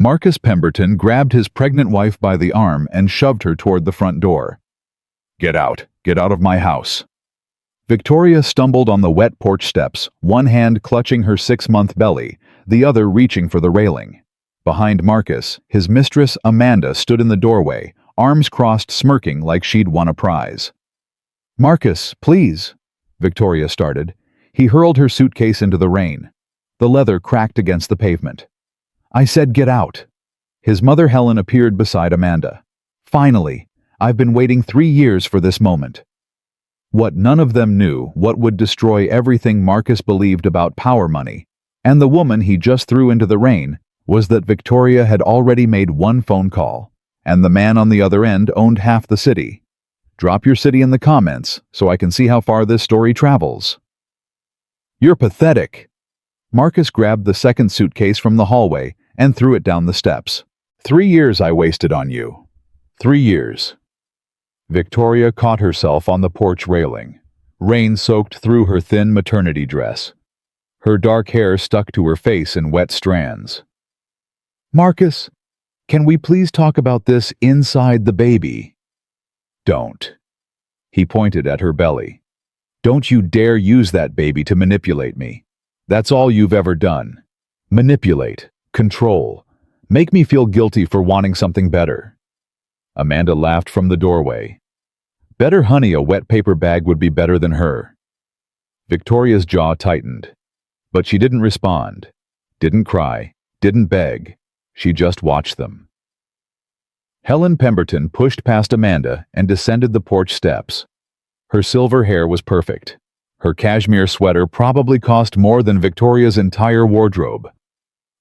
Marcus Pemberton grabbed his pregnant wife by the arm and shoved her toward the front door. "Get out. Get out of my house." Victoria stumbled on the wet porch steps, one hand clutching her 6-month belly, the other reaching for the railing. Behind Marcus, his mistress Amanda stood in the doorway, arms crossed, smirking like she'd won a prize. "Marcus, please," Victoria started. He hurled her suitcase into the rain. The leather cracked against the pavement. "I said get out." His mother Helen appeared beside Amanda. "Finally, I've been waiting 3 years for this moment." What none of them knew, what would destroy everything Marcus believed about power money, and the woman he just threw into the rain, was that Victoria had already made one phone call, and the man on the other end owned half the city. Drop your city in the comments so I can see how far this story travels. "You're pathetic." Marcus grabbed the second suitcase from the hallway and threw it down the steps. 3 years I wasted on you. 3 years. Victoria caught herself on the porch railing. Rain soaked through her thin maternity dress. Her dark hair stuck to her face in wet strands. "Marcus, can we please talk about this inside the baby?" "Don't." He pointed at her belly. "Don't you dare use that baby to manipulate me. That's all you've ever done. Manipulate, control, make me feel guilty for wanting something better." Amanda laughed from the doorway. "Better honey, a wet paper bag would be better than her." Victoria's jaw tightened. But she didn't respond, didn't cry, didn't beg. She just watched them. Helen Pemberton pushed past Amanda and descended the porch steps. Her silver hair was perfect. Her cashmere sweater probably cost more than Victoria's entire wardrobe.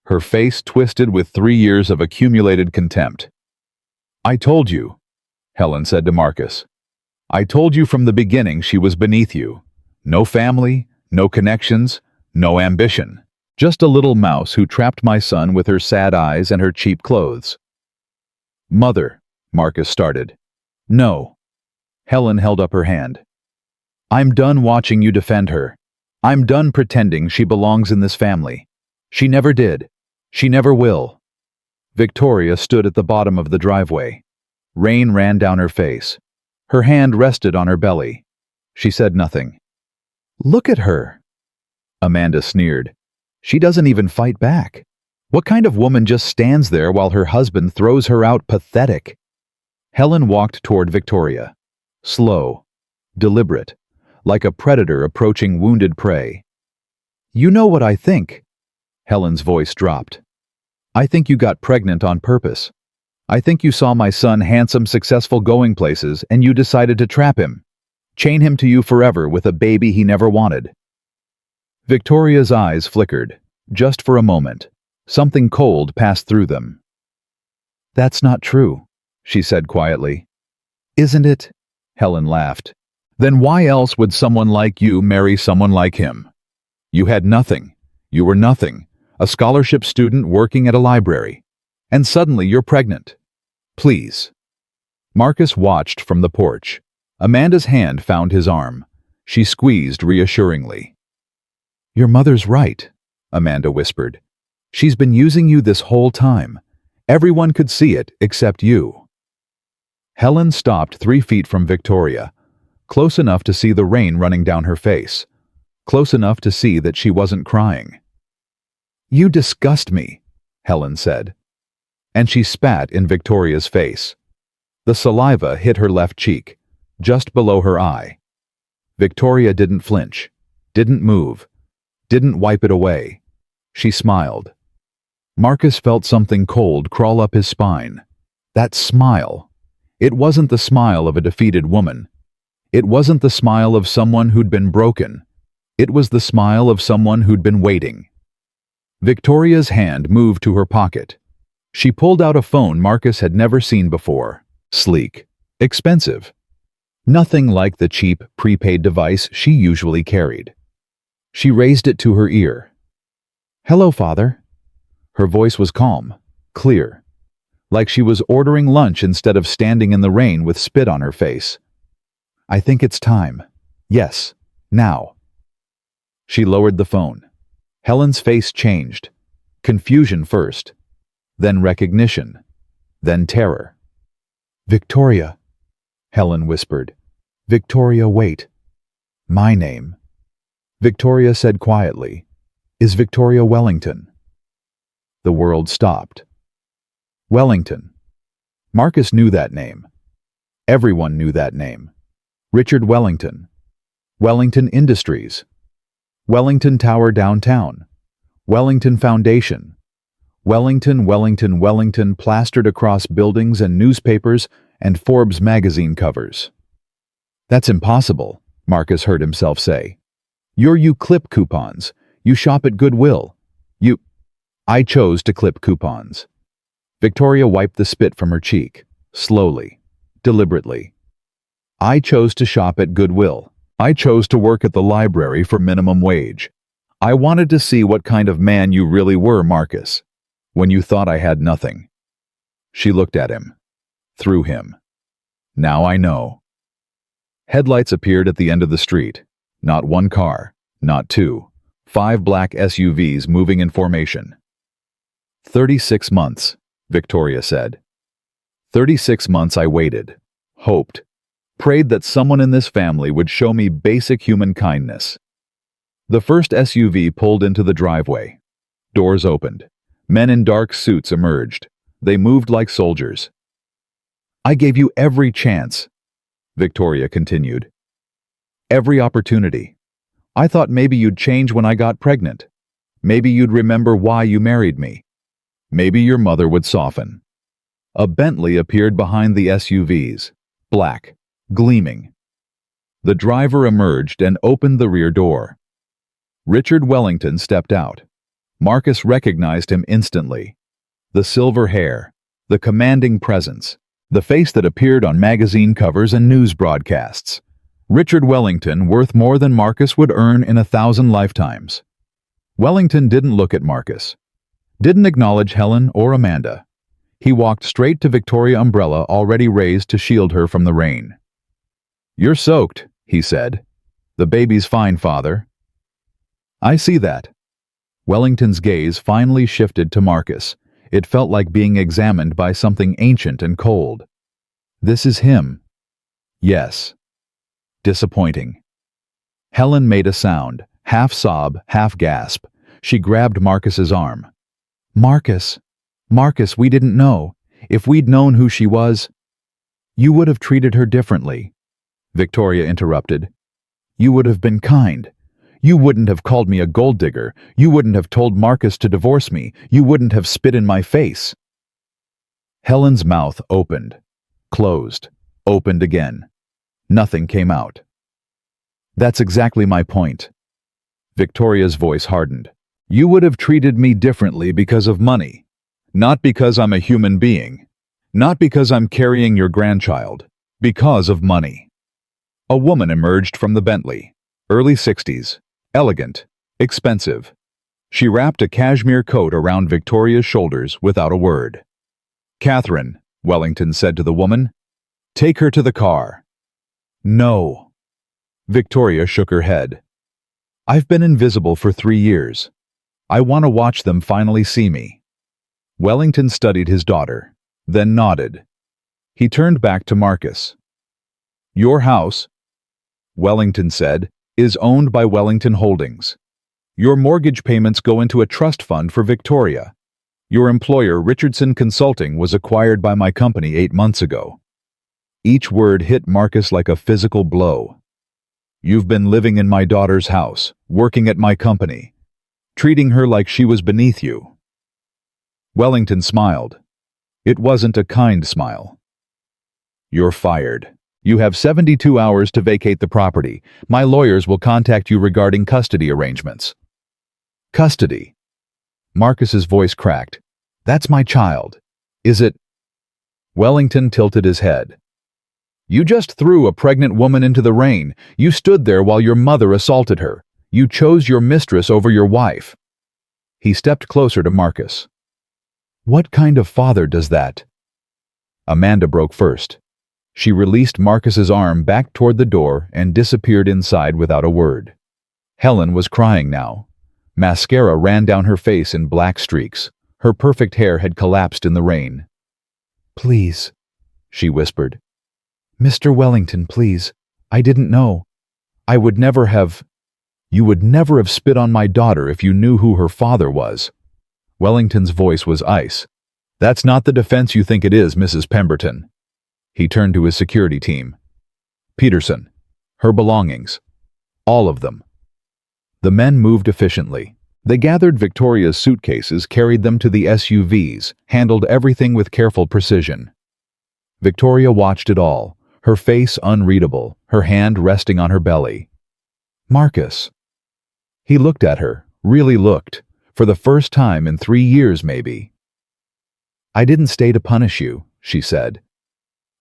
Her face twisted with 3 years of accumulated contempt. "I told you," Helen said to Marcus. "I told you from the beginning she was beneath you. No family, no connections, no ambition. Just a little mouse who trapped my son with her sad eyes and her cheap clothes." "Mother," Marcus started. "No." Helen held up her hand. "I'm done watching you defend her. I'm done pretending she belongs in this family. She never did. She never will." Victoria stood at the bottom of the driveway. Rain ran down her face. Her hand rested on her belly. She said nothing. "Look at her." Amanda sneered. "She doesn't even fight back. What kind of woman just stands there while her husband throws her out? Pathetic." Helen walked toward Victoria. Slow, deliberate, like a predator approaching wounded prey. "You know what I think?" Helen's voice dropped. "I think you got pregnant on purpose. I think you saw my son handsome, successful, going places, and you decided to trap him. Chain him to you forever with a baby he never wanted." Victoria's eyes flickered, just for a moment. Something cold passed through them. "That's not true," she said quietly. "Isn't it?" Helen laughed. "Then why else would someone like you marry someone like him? You had nothing. You were nothing. A scholarship student working at a library. And suddenly you're pregnant. Please." Marcus watched from the porch. Amanda's hand found his arm. She squeezed reassuringly. "Your mother's right," Amanda whispered. "She's been using you this whole time. Everyone could see it except you." Helen stopped 3 feet from Victoria, close enough to see the rain running down her face, close enough to see that she wasn't crying. "You disgust me," Helen said. And she spat in Victoria's face. The saliva hit her left cheek, just below her eye. Victoria didn't flinch, didn't move, didn't wipe it away. She smiled. Marcus felt something cold crawl up his spine. That smile. It wasn't the smile of a defeated woman. It wasn't the smile of someone who'd been broken. It was the smile of someone who'd been waiting. Victoria's hand moved to her pocket. She pulled out a phone Marcus had never seen before. Sleek. Expensive. Nothing like the cheap, prepaid device she usually carried. She raised it to her ear. "Hello, Father." Her voice was calm, clear, like she was ordering lunch instead of standing in the rain with spit on her face. "I think it's time. Yes, now." She lowered the phone. Helen's face changed. Confusion first. then recognition, then terror. "Victoria," Helen whispered. "Victoria, wait. My name," Victoria said quietly, "is Victoria Wellington." The world stopped. Wellington. Marcus knew that name. Everyone knew that name. Richard Wellington. Wellington Industries. Wellington Tower downtown. Wellington Foundation. Wellington plastered across buildings and newspapers and Forbes magazine covers. "That's impossible," Marcus heard himself say. You clip coupons. You shop at Goodwill. I chose to clip coupons." Victoria wiped the spit from her cheek, slowly, deliberately. "I chose to shop at Goodwill. I chose to work at the library for minimum wage. I wanted to see what kind of man you really were, Marcus, when you thought I had nothing." She looked at him, through him. "Now I know." Headlights appeared at the end of the street. Not one car, not two. 5 black SUVs moving in formation. 36 months, Victoria said. 36 months I waited, hoped, prayed that someone in this family would show me basic human kindness. The first SUV pulled into the driveway. Doors opened. Men in dark suits emerged. They moved like soldiers. "I gave you every chance," Victoria continued. "Every opportunity. I thought maybe you'd change when I got pregnant. Maybe you'd remember why you married me. Maybe your mother would soften." A Bentley appeared behind the SUVs, black, gleaming. The driver emerged and opened the rear door. Richard Wellington stepped out. Marcus recognized him instantly. The silver hair, the commanding presence, the face that appeared on magazine covers and news broadcasts. Richard Wellington, worth more than Marcus would earn in 1,000 lifetimes. Wellington didn't look at Marcus. Didn't acknowledge Helen or Amanda. He walked straight to Victoria's umbrella already raised to shield her from the rain. "You're soaked," he said. "The baby's fine, Father." "I see that." Wellington's gaze finally shifted to Marcus. It felt like being examined by something ancient and cold. "This is him." "Yes." Disappointing. Helen made a sound, half sob, half gasp. She grabbed Marcus's arm. Marcus, we didn't know. If we'd known who she was—" "You would have treated her differently," Victoria interrupted. "You would have been kind. You wouldn't have called me a gold digger. You wouldn't have told Marcus to divorce me. You wouldn't have spit in my face." Helen's mouth opened, closed, opened again. Nothing came out. "That's exactly my point." Victoria's voice hardened. "You would have treated me differently because of money. Not because I'm a human being. Not because I'm carrying your grandchild. Because of money." A woman emerged from the Bentley. Early 60s. Elegant. Expensive. She wrapped a cashmere coat around Victoria's shoulders without a word. "Catherine," Wellington said to the woman, "take her to the car." "No." Victoria shook her head. "I've been invisible for 3 years. I want to watch them finally see me." Wellington studied his daughter, then nodded. He turned back to Marcus. "Your house," Wellington said, "is owned by Wellington Holdings. Your mortgage payments go into a trust fund for Victoria. Your employer, Richardson Consulting, was acquired by my company 8 months ago." Each word hit Marcus like a physical blow. "You've been living in my daughter's house, working at my company, treating her like she was beneath you." Wellington smiled. It wasn't a kind smile. "You're fired. You have 72 hours to vacate the property. My lawyers will contact you regarding custody arrangements." "Custody?" Marcus's voice cracked. "That's my child. Is it—" Wellington tilted his head. "You just threw a pregnant woman into the rain. You stood there while your mother assaulted her. You chose your mistress over your wife." He stepped closer to Marcus. "What kind of father does that?" Amanda broke first. She released Marcus's arm back toward the door and disappeared inside without a word. Helen was crying now. Mascara ran down her face in black streaks. Her perfect hair had collapsed in the rain. "Please," she whispered. "Mr. Wellington, please. I didn't know. I would never have—" "You would never have spit on my daughter if you knew who her father was." Wellington's voice was ice. "That's not the defense you think it is, Mrs. Pemberton." He turned to his security team. "Peterson, her belongings. All of them." The men moved efficiently. They gathered Victoria's suitcases, carried them to the SUVs, handled everything with careful precision. Victoria watched it all, her face unreadable, her hand resting on her belly. "Marcus." He looked at her, really looked, for the first time in 3 years maybe. "I didn't stay to punish you," she said.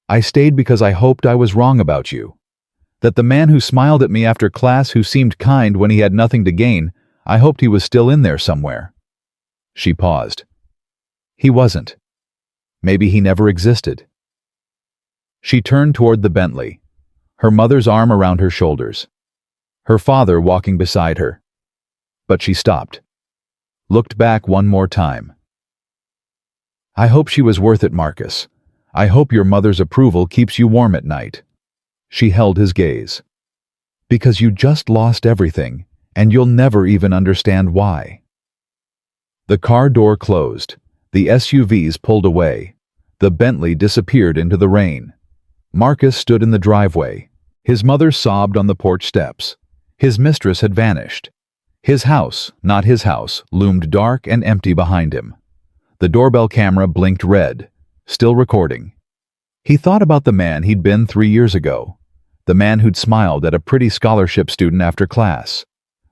"I stayed because I hoped I was wrong about you. That the man who smiled at me after class, who seemed kind when he had nothing to gain, I hoped he was still in there somewhere." She paused. "He wasn't. Maybe he never existed." She turned toward the Bentley, her mother's arm around her shoulders, her father walking beside her. But she stopped, looked back one more time. "I hope she was worth it, Marcus. I hope your mother's approval keeps you warm at night." She held his gaze. "Because you just lost everything, and you'll never even understand why." The car door closed. The SUVs pulled away. The Bentley disappeared into the rain. Marcus stood in the driveway. His mother sobbed on the porch steps. His mistress had vanished. His house, not his house, loomed dark and empty behind him. The doorbell camera blinked red, still recording. He thought about the man he'd been 3 years ago. The man who'd smiled at a pretty scholarship student after class.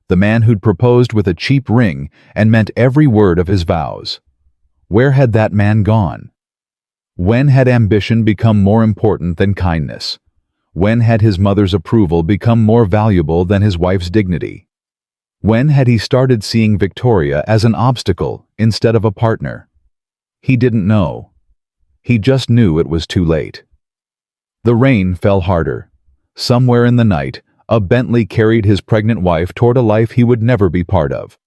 The man who'd proposed with a cheap ring and meant every word of his vows. Where had that man gone? When had ambition become more important than kindness? When had his mother's approval become more valuable than his wife's dignity? When had he started seeing Victoria as an obstacle instead of a partner? He didn't know. He just knew it was too late. The rain fell harder. Somewhere in the night, a Bentley carried his pregnant wife toward a life he would never be part of.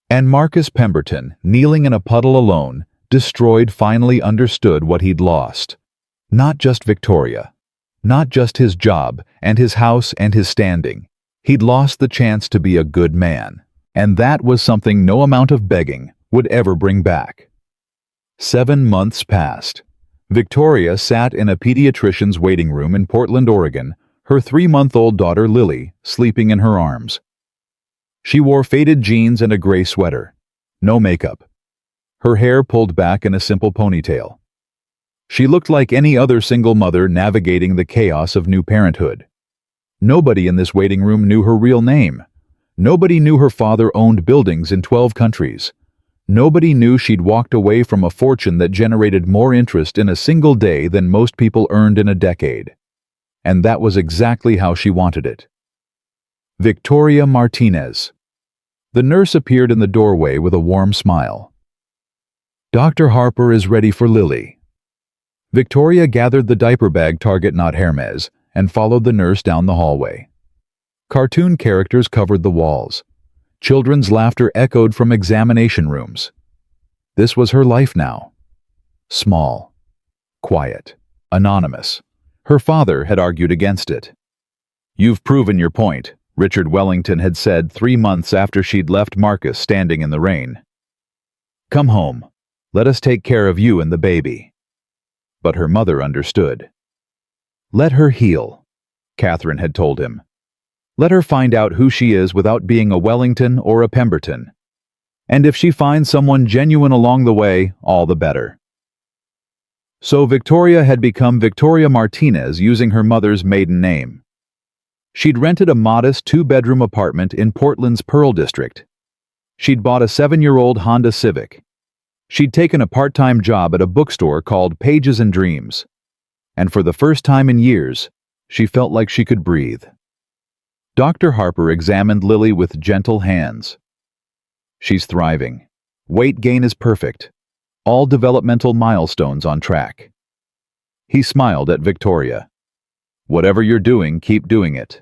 And Marcus Pemberton, kneeling in a puddle alone, destroyed, finally understood what he'd lost. Not just Victoria. Not just his job and his house and his standing. He'd lost the chance to be a good man. And that was something no amount of begging would ever bring back. 7 months passed. Victoria sat in a pediatrician's waiting room in Portland, Oregon, her 3-month-old daughter Lily sleeping in her arms. She wore faded jeans and a gray sweater. No makeup. Her hair pulled back in a simple ponytail. She looked like any other single mother navigating the chaos of new parenthood. Nobody in this waiting room knew her real name. Nobody knew her father owned buildings in 12 countries. Nobody knew she'd walked away from a fortune that generated more interest in a single day than most people earned in a decade. And that was exactly how she wanted it. Victoria Martinez. The nurse appeared in the doorway with a warm smile. "Dr. Harper is ready for Lily." Victoria gathered the diaper bag, Target not Hermes, and followed the nurse down the hallway. Cartoon characters covered the walls. Children's laughter echoed from examination rooms. This was her life now. Small, quiet, anonymous. Her father had argued against it. "You've proven your point," Richard Wellington had said 3 months after she'd left Marcus standing in the rain. "Come home. Let us take care of you and the baby." But her mother understood. "Let her heal," Catherine had told him. "Let her find out who she is without being a Wellington or a Pemberton. And if she finds someone genuine along the way, all the better." So Victoria had become Victoria Martinez using her mother's maiden name. She'd rented a modest 2-bedroom apartment in Portland's Pearl District. She'd bought a 7-year-old Honda Civic. She'd taken a part-time job at a bookstore called Pages and Dreams. And for the first time in years, she felt like she could breathe. Dr. Harper examined Lily with gentle hands. "She's thriving. Weight gain is perfect. All developmental milestones on track." He smiled at Victoria. "Whatever you're doing, keep doing it."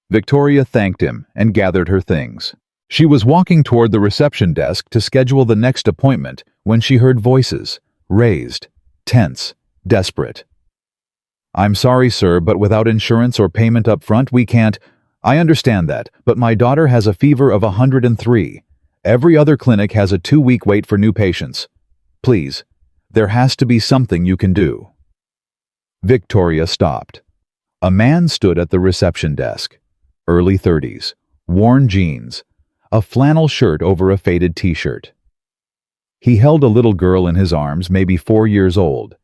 Victoria thanked him and gathered her things. She was walking toward the reception desk to schedule the next appointment when she heard voices, raised, tense, desperate. "I'm sorry, sir, but without insurance or payment up front, we can't—" "I understand that, but my daughter has a fever of 103. Every other clinic has a 2-week wait for new patients. Please, there has to be something you can do." Victoria stopped. A man stood at the reception desk. Early 30s, worn jeans, a flannel shirt over a faded t-shirt. He held a little girl in his arms, maybe 4 years old,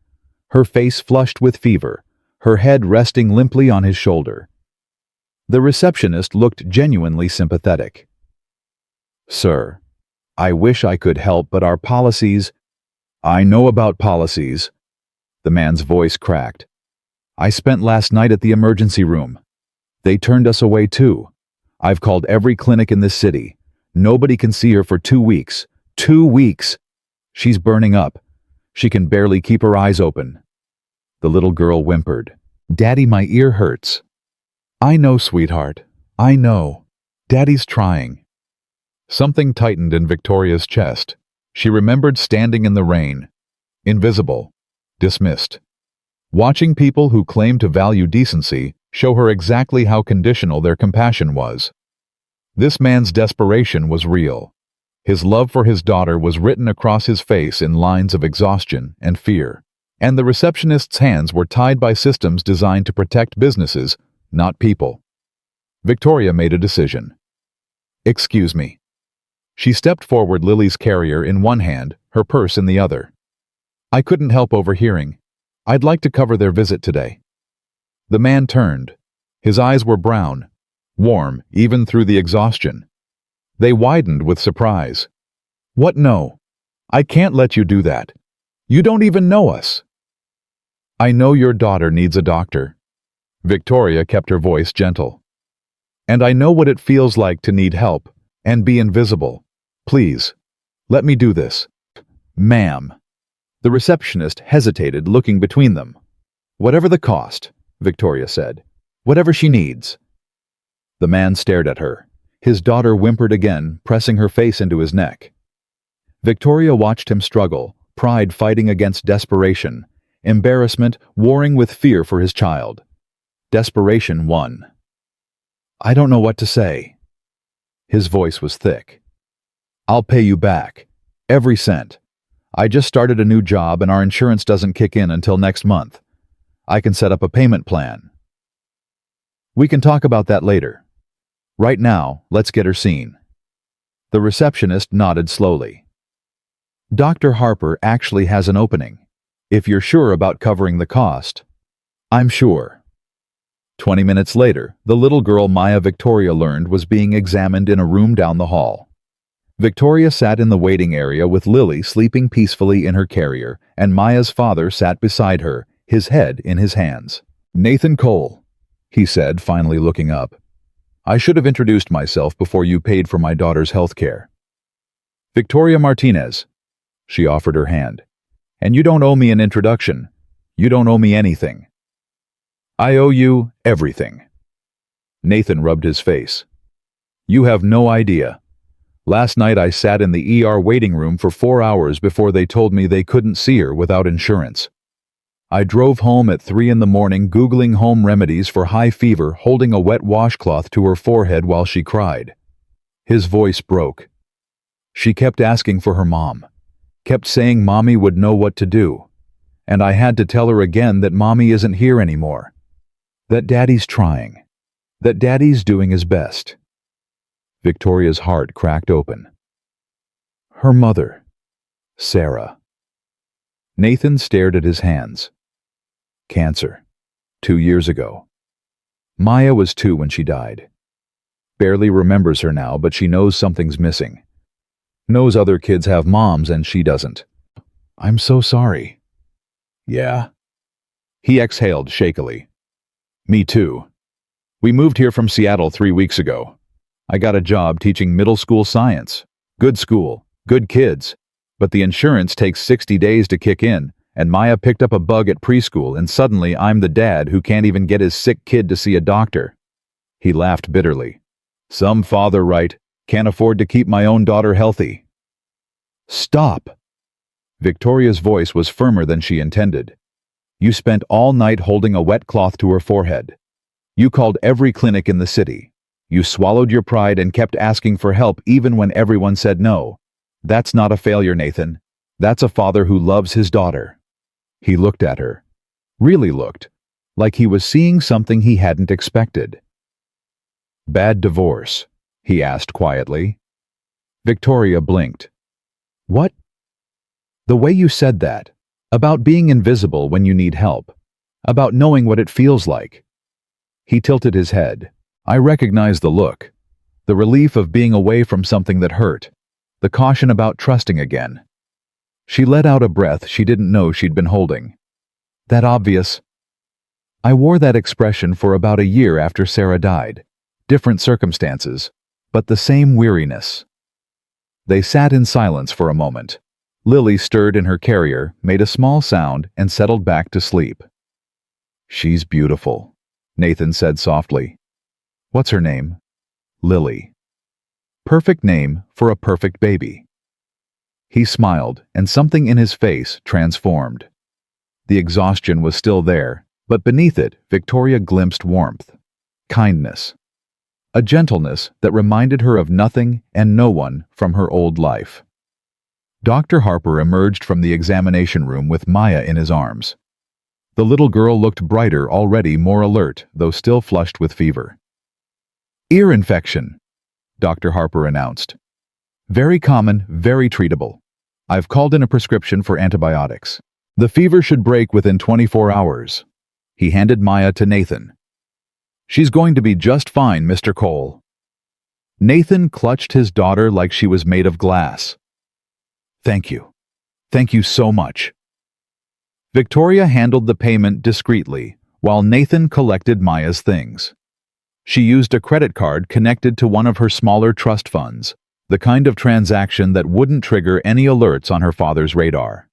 her face flushed with fever, her head resting limply on his shoulder. The receptionist looked genuinely sympathetic. "Sir, I wish I could help, but our policies—" "I know about policies." The man's voice cracked. "I spent last night at the emergency room. They turned us away too. I've called every clinic in this city. Nobody can see her for 2 weeks. 2 weeks! She's burning up. She can barely keep her eyes open." The little girl whimpered. "Daddy, my ear hurts." "I know, sweetheart. I know. Daddy's trying." Something tightened in Victoria's chest. She remembered standing in the rain, invisible, dismissed, watching people who claimed to value decency show her exactly how conditional their compassion was. This man's desperation was real. His love for his daughter was written across his face in lines of exhaustion and fear. And the receptionist's hands were tied by systems designed to protect businesses, not people. Victoria made a decision. "Excuse me." She stepped forward, Lily's carrier in one hand, her purse in the other. "I couldn't help overhearing. I'd like to cover their visit today." The man turned. His eyes were brown, warm even through the exhaustion. They widened with surprise. "What? No. I can't let you do that. You don't even know us." "I know your daughter needs a doctor." Victoria kept her voice gentle. "And I know what it feels like to need help and be invisible. Please, let me do this." "Ma'am." The receptionist hesitated, looking between them. "Whatever the cost," Victoria said. "Whatever she needs." The man stared at her. His daughter whimpered again, pressing her face into his neck. Victoria watched him struggle, pride fighting against desperation, embarrassment warring with fear for his child. Desperation won. "I don't know what to say." His voice was thick. "I'll pay you back. Every cent. I just started a new job and our insurance doesn't kick in until next month. I can set up a payment plan. We can talk about that later. Right now, let's get her seen." The receptionist nodded slowly. "Dr. Harper actually has an opening. If you're sure about covering the cost." "I'm sure." 20 minutes later, the little girl Maya Victoria learned was being examined in a room down the hall. Victoria sat in the waiting area with Lily sleeping peacefully in her carrier, and Maya's father sat beside her, his head in his hands. "Nathan Cole," he said, finally looking up. "I should have introduced myself before you paid for my daughter's health care." "Victoria Martinez." She offered her hand. "And you don't owe me an introduction. You don't owe me anything." "I owe you everything." Nathan rubbed his face. "You have no idea. Last night I sat in the ER waiting room for 4 hours before they told me they couldn't see her without insurance. I drove home at 3 in the morning Googling home remedies for high fever, holding a wet washcloth to her forehead while she cried." His voice broke. "She kept asking for her mom. Kept saying Mommy would know what to do. And I had to tell her again that Mommy isn't here anymore. That Daddy's trying. That Daddy's doing his best." Victoria's heart cracked open. Her mother, Sarah. Nathan stared at his hands. Cancer. 2 years ago. Maya was 2 when she died. Barely remembers her now, but she knows something's missing. Knows other kids have moms and she doesn't. "I'm so sorry." "Yeah." He exhaled shakily. "Me too. We moved here from Seattle 3 weeks ago. I got a job teaching middle school science. Good school, good kids. But the insurance takes 60 days to kick in, and Maya picked up a bug at preschool, and suddenly I'm the dad who can't even get his sick kid to see a doctor." He laughed bitterly. "Some father, right? Can't afford to keep my own daughter healthy." "Stop!" Victoria's voice was firmer than she intended. "You spent all night holding a wet cloth to her forehead. You called every clinic in the city. You swallowed your pride and kept asking for help even when everyone said no. That's not a failure, Nathan. That's a father who loves his daughter." He looked at her. Really looked. Like he was seeing something he hadn't expected. "Bad divorce?" he asked quietly. Victoria blinked. "What?" "The way you said that. About being invisible when you need help. About knowing what it feels like." He tilted his head. I recognized the look. The relief of being away from something that hurt. The caution about trusting again. She let out a breath she didn't know she'd been holding. "That obvious?" "I wore that expression for about a year after Sarah died. Different circumstances, but the same weariness." They sat in silence for a moment. Lily stirred in her carrier, made a small sound, and settled back to sleep. "She's beautiful," Nathan said softly. "What's her name?" "Lily." Perfect name for a perfect baby. He smiled, and something in his face transformed. The exhaustion was still there, but beneath it, Victoria glimpsed warmth, kindness, a gentleness that reminded her of nothing and no one from her old life. Dr. Harper emerged from the examination room with Maya in his arms. The little girl looked brighter, already more alert, though still flushed with fever. "Ear infection," Dr. Harper announced. "Very common, very treatable. I've called in a prescription for antibiotics. The fever should break within 24 hours. He handed Maya to Nathan. "She's going to be just fine, Mr. Cole." Nathan clutched his daughter like she was made of glass. "Thank you. Thank you so much." Victoria handled the payment discreetly, while Nathan collected Maya's things. She used a credit card connected to one of her smaller trust funds, the kind of transaction that wouldn't trigger any alerts on her father's radar.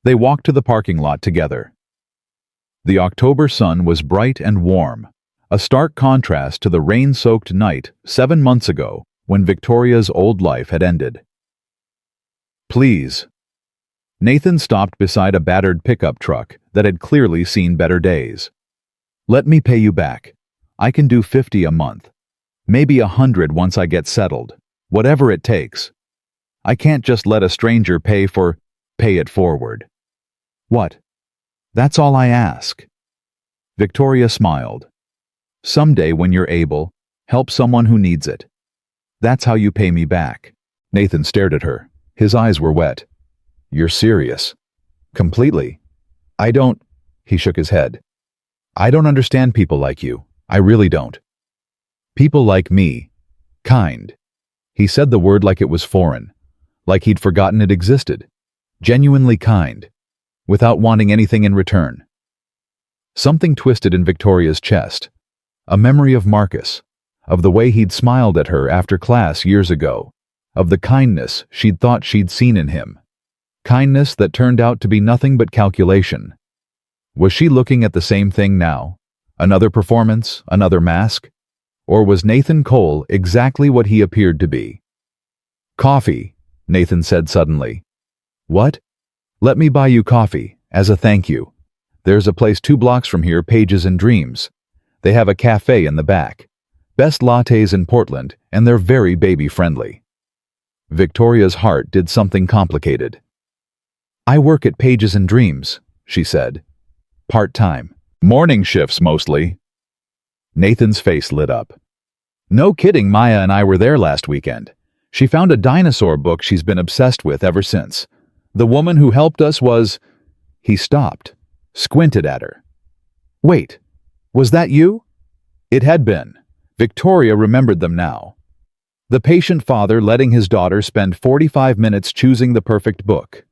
They walked to the parking lot together. The October sun was bright and warm, a stark contrast to the rain-soaked night 7 months ago when Victoria's old life had ended. "Please." Nathan stopped beside a battered pickup truck that had clearly seen better days. "Let me pay you back. I can do 50 a month. Maybe 100 once I get settled. Whatever it takes. I can't just let a stranger pay it forward." "What?" "That's all I ask." Victoria smiled. "Someday when you're able, help someone who needs it. That's how you pay me back." Nathan stared at her. His eyes were wet. "You're serious?" "Completely. I don't—" He shook his head. "I don't understand people like you. I really don't. People like me. Kind." He said the word like it was foreign, like he'd forgotten it existed. Genuinely kind, without wanting anything in return. Something twisted in Victoria's chest. A memory of Marcus, of the way he'd smiled at her after class years ago, of the kindness she'd thought she'd seen in him. Kindness that turned out to be nothing but calculation. Was she looking at the same thing now? Another performance, another mask? Or was Nathan Cole exactly what he appeared to be? "Coffee," Nathan said suddenly. "What?" "Let me buy you coffee, as a thank you. There's a place 2 blocks from here, Pages and Dreams. They have a cafe in the back. Best lattes in Portland, and they're very baby-friendly." Victoria's heart did something complicated. "I work at Pages and Dreams," she said. "Part-time. Morning shifts mostly." Nathan's face lit up. "No kidding, Maya and I were there last weekend. She found a dinosaur book she's been obsessed with ever since. The woman who helped us was—" He stopped, squinted at her. "Wait, was that you?" It had been. Victoria remembered them now. The patient father letting his daughter spend 45 minutes choosing the perfect book.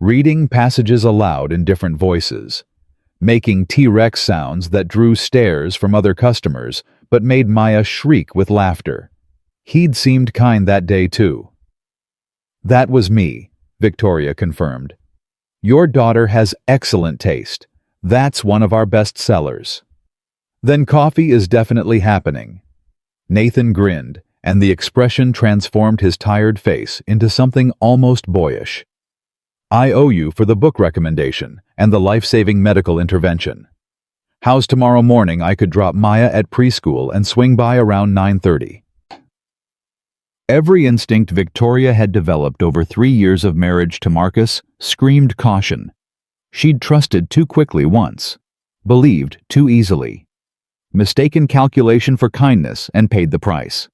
Reading passages aloud in different voices. Making T-Rex sounds that drew stares from other customers, but made Maya shriek with laughter. He'd seemed kind that day, too. "That was me," Victoria confirmed. "Your daughter has excellent taste. That's one of our best sellers." "Then coffee is definitely happening." Nathan grinned, and the expression transformed his tired face into something almost boyish. "I owe you for the book recommendation and the life-saving medical intervention. How's tomorrow morning I could drop Maya at preschool and swing by around 9:30? Every instinct Victoria had developed over 3 years of marriage to Marcus screamed caution. She'd trusted too quickly once, believed too easily, mistaken calculation for kindness and paid the price.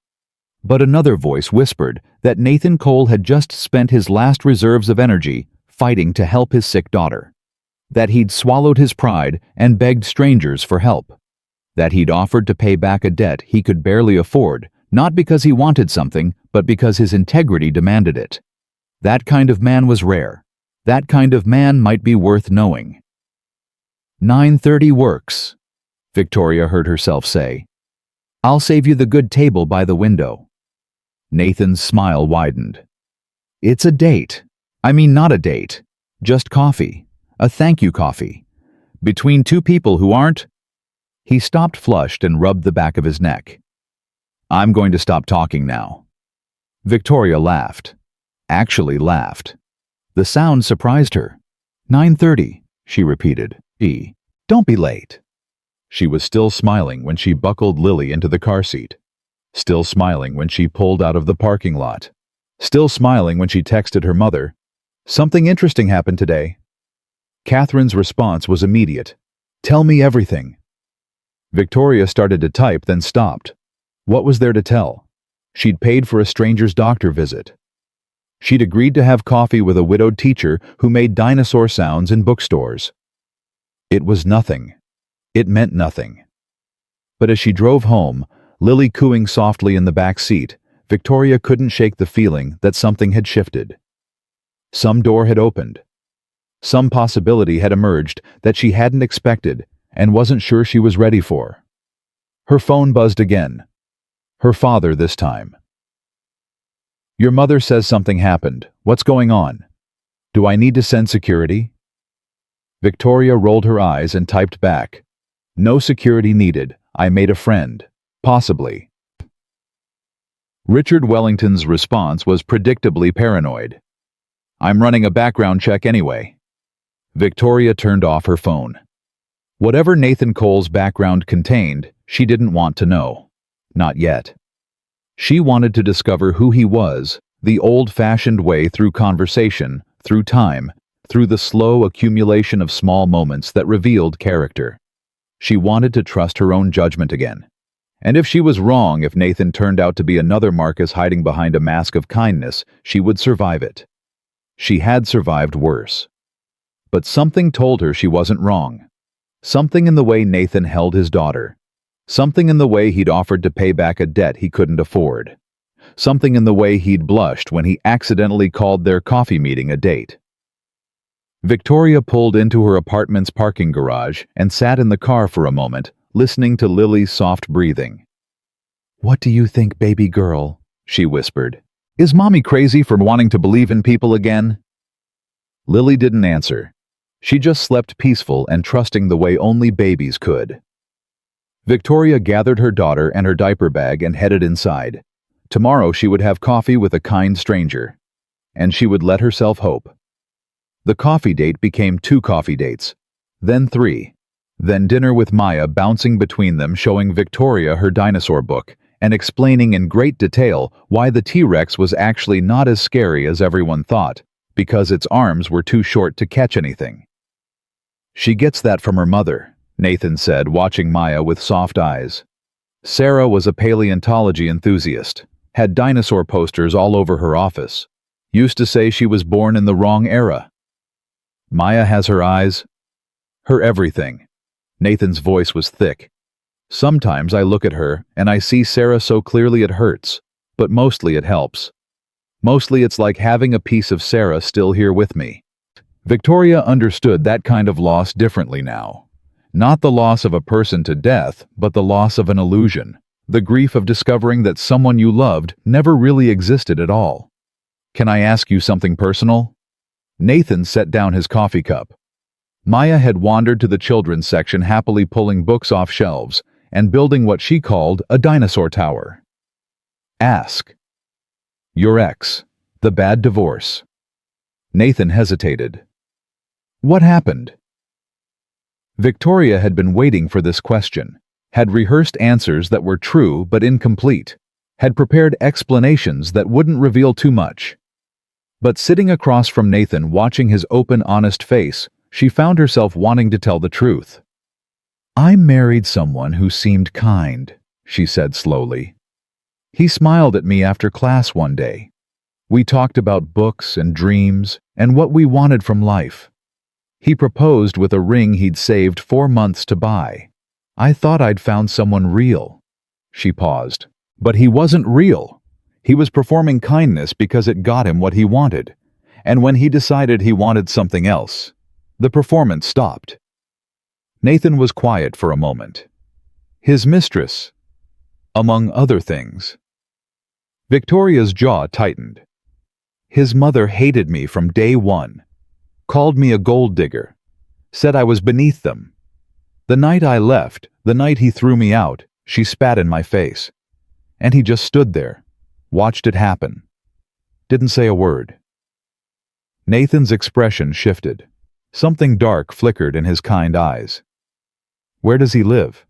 But another voice whispered that Nathan Cole had just spent his last reserves of energy fighting to help his sick daughter, that he'd swallowed his pride and begged strangers for help, that he'd offered to pay back a debt he could barely afford, not because he wanted something, but because his integrity demanded it. That kind of man was rare. That kind of man might be worth knowing. 9:30 works, Victoria heard herself say. I'll save you the good table by the window. Nathan's smile widened. It's a date. I mean, not a date. Just coffee. A thank you coffee. Between two people who aren't... He stopped flushed and rubbed the back of his neck. I'm going to stop talking now. Victoria laughed. Actually laughed. The sound surprised her. 9:30, she repeated. Don't be late. She was still smiling when she buckled Lily into the car seat. Still smiling when she pulled out of the parking lot. Still smiling when she texted her mother, "Something interesting happened today." Catherine's response was immediate. "Tell me everything." Victoria started to type, then stopped. What was there to tell? She'd paid for a stranger's doctor visit. She'd agreed to have coffee with a widowed teacher who made dinosaur sounds in bookstores. It was nothing. It meant nothing. But as she drove home, Lily cooing softly in the back seat, Victoria couldn't shake the feeling that something had shifted. Some door had opened. Some possibility had emerged that she hadn't expected and wasn't sure she was ready for. Her phone buzzed again. Her father this time. Your mother says something happened. What's going on? Do I need to send security? Victoria rolled her eyes and typed back. No security needed. I made a friend. Possibly. Richard Wellington's response was predictably paranoid. I'm running a background check anyway. Victoria turned off her phone. Whatever Nathan Cole's background contained, she didn't want to know. Not yet. She wanted to discover who he was, the old-fashioned way, through conversation, through time, through the slow accumulation of small moments that revealed character. She wanted to trust her own judgment again. And if she was wrong, if Nathan turned out to be another Marcus hiding behind a mask of kindness, she would survive it. She had survived worse. But something told her she wasn't wrong. Something in the way Nathan held his daughter. Something in the way he'd offered to pay back a debt he couldn't afford. Something in the way he'd blushed when he accidentally called their coffee meeting a date. Victoria pulled into her apartment's parking garage and sat in the car for a moment, listening to Lily's soft breathing. What do you think, baby girl? She whispered. Is Mommy crazy for wanting to believe in people again? Lily didn't answer. She just slept peaceful and trusting the way only babies could. Victoria gathered her daughter and her diaper bag and headed inside. Tomorrow she would have coffee with a kind stranger. And she would let herself hope. The coffee date became 2 coffee dates, then 3, then dinner with Maya bouncing between them, showing Victoria her dinosaur book and explaining in great detail why the T-Rex was actually not as scary as everyone thought, because its arms were too short to catch anything. She gets that from her mother, Nathan said, watching Maya with soft eyes. Sarah was a paleontology enthusiast, had dinosaur posters all over her office, used to say she was born in the wrong era. Maya has her eyes, her everything. Nathan's voice was thick. Sometimes I look at her and I see Sarah so clearly it hurts, but mostly it helps. Mostly it's like having a piece of Sarah still here with me. Victoria understood that kind of loss differently now. Not the loss of a person to death, but the loss of an illusion. The grief of discovering that someone you loved never really existed at all. Can I ask you something personal? Nathan set down his coffee cup. Maya had wandered to the children's section, happily pulling books off shelves and building what she called a dinosaur tower. Ask. Your ex. The bad divorce. Nathan hesitated. What happened? Victoria had been waiting for this question, had rehearsed answers that were true but incomplete, had prepared explanations that wouldn't reveal too much. But sitting across from Nathan, watching his open, honest face, she found herself wanting to tell the truth. I married someone who seemed kind, she said slowly. He smiled at me after class one day. We talked about books and dreams and what we wanted from life. He proposed with a ring he'd saved 4 months to buy. I thought I'd found someone real. She paused. But he wasn't real. He was performing kindness because it got him what he wanted. And when he decided he wanted something else, the performance stopped. Nathan was quiet for a moment. His mistress, among other things. Victoria's jaw tightened. His mother hated me from day one, called me a gold digger, said I was beneath them. The night I left, the night he threw me out, she spat in my face. And he just stood there, watched it happen. Didn't say a word. Nathan's expression shifted. Something dark flickered in his kind eyes. Where does he live?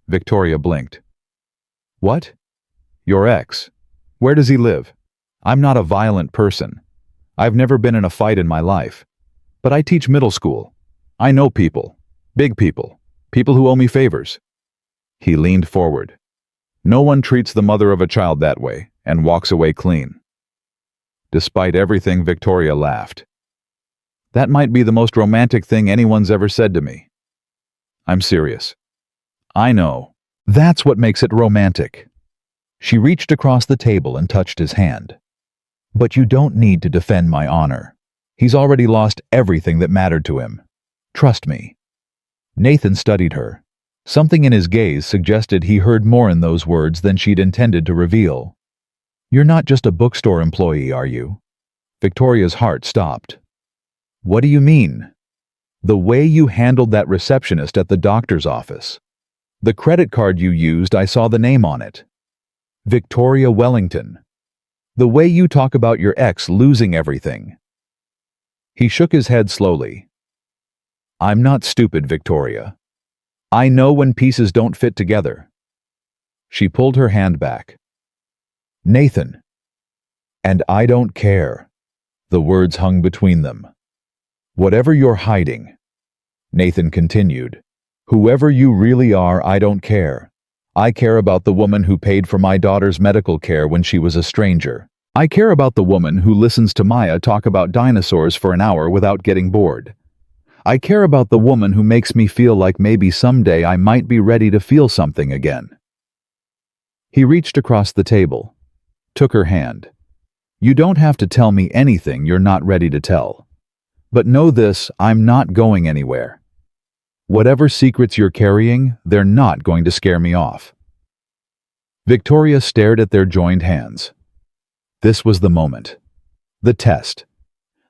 Victoria blinked. What? Your ex. Where does he live? I'm not a violent person. I've never been in a fight in my life. But I teach middle school. I know people. Big people. People who owe me favors. He leaned forward. No one treats the mother of a child that way and walks away clean. Despite everything, Victoria laughed. That might be the most romantic thing anyone's ever said to me. I'm serious. I know. That's what makes it romantic. She reached across the table and touched his hand. But you don't need to defend my honor. He's already lost everything that mattered to him. Trust me. Nathan studied her. Something in his gaze suggested he heard more in those words than she'd intended to reveal. You're not just a bookstore employee, are you? Victoria's heart stopped. What do you mean? The way you handled that receptionist at the doctor's office. The credit card you used, I saw the name on it. Victoria Wellington. The way you talk about your ex losing everything. He shook his head slowly. I'm not stupid, Victoria. I know when pieces don't fit together. She pulled her hand back. Nathan. And I don't care. The words hung between them. Whatever you're hiding, Nathan continued, whoever you really are, I don't care. I care about the woman who paid for my daughter's medical care when she was a stranger. I care about the woman who listens to Maya talk about dinosaurs for an hour without getting bored. I care about the woman who makes me feel like maybe someday I might be ready to feel something again. He reached across the table, took her hand. You don't have to tell me anything you're not ready to tell. But know this, I'm not going anywhere. Whatever secrets you're carrying, they're not going to scare me off. Victoria stared at their joined hands. This was the moment. The test.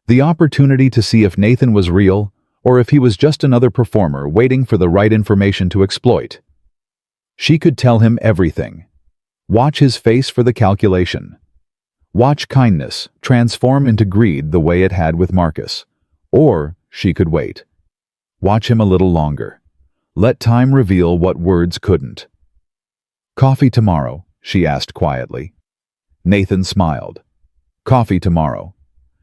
The opportunity to see if Nathan was real, or if he was just another performer waiting for the right information to exploit. She could tell him everything. Watch his face for the calculation. Watch kindness transform into greed the way it had with Marcus. Or she could wait. Watch him a little longer. Let time reveal what words couldn't. Coffee tomorrow, she asked quietly. Nathan smiled. Coffee tomorrow.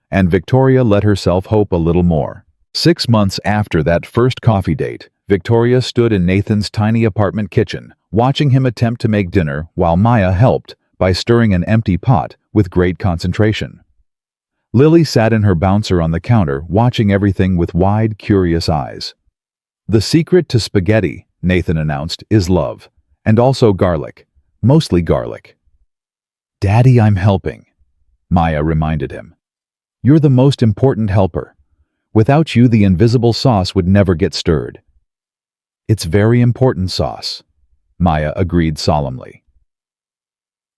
And Victoria let herself hope a little more. 6 months after that first coffee date, Victoria stood in Nathan's tiny apartment kitchen, watching him attempt to make dinner while Maya helped by stirring an empty pot with great concentration. Lily sat in her bouncer on the counter, watching everything with wide, curious eyes. The secret to spaghetti, Nathan announced, is love, and also garlic, mostly garlic. Daddy, I'm helping, Maya reminded him. You're the most important helper. Without you, the invisible sauce would never get stirred. It's very important sauce, Maya agreed solemnly.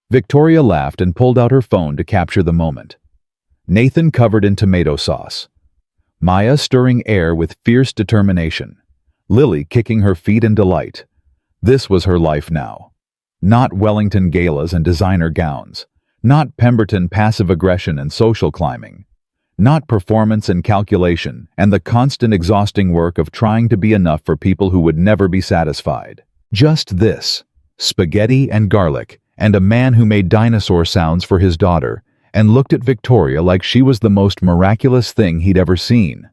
Victoria laughed and pulled out her phone to capture the moment. Nathan covered in tomato sauce. Maya stirring air with fierce determination. Lily kicking her feet in delight. This was her life now. Not Wellington galas and designer gowns. Not Pemberton passive aggression and social climbing. Not performance and calculation and the constant exhausting work of trying to be enough for people who would never be satisfied. Just this: spaghetti and garlic, and a man who made dinosaur sounds for his daughter and looked at Victoria like she was the most miraculous thing he'd ever seen.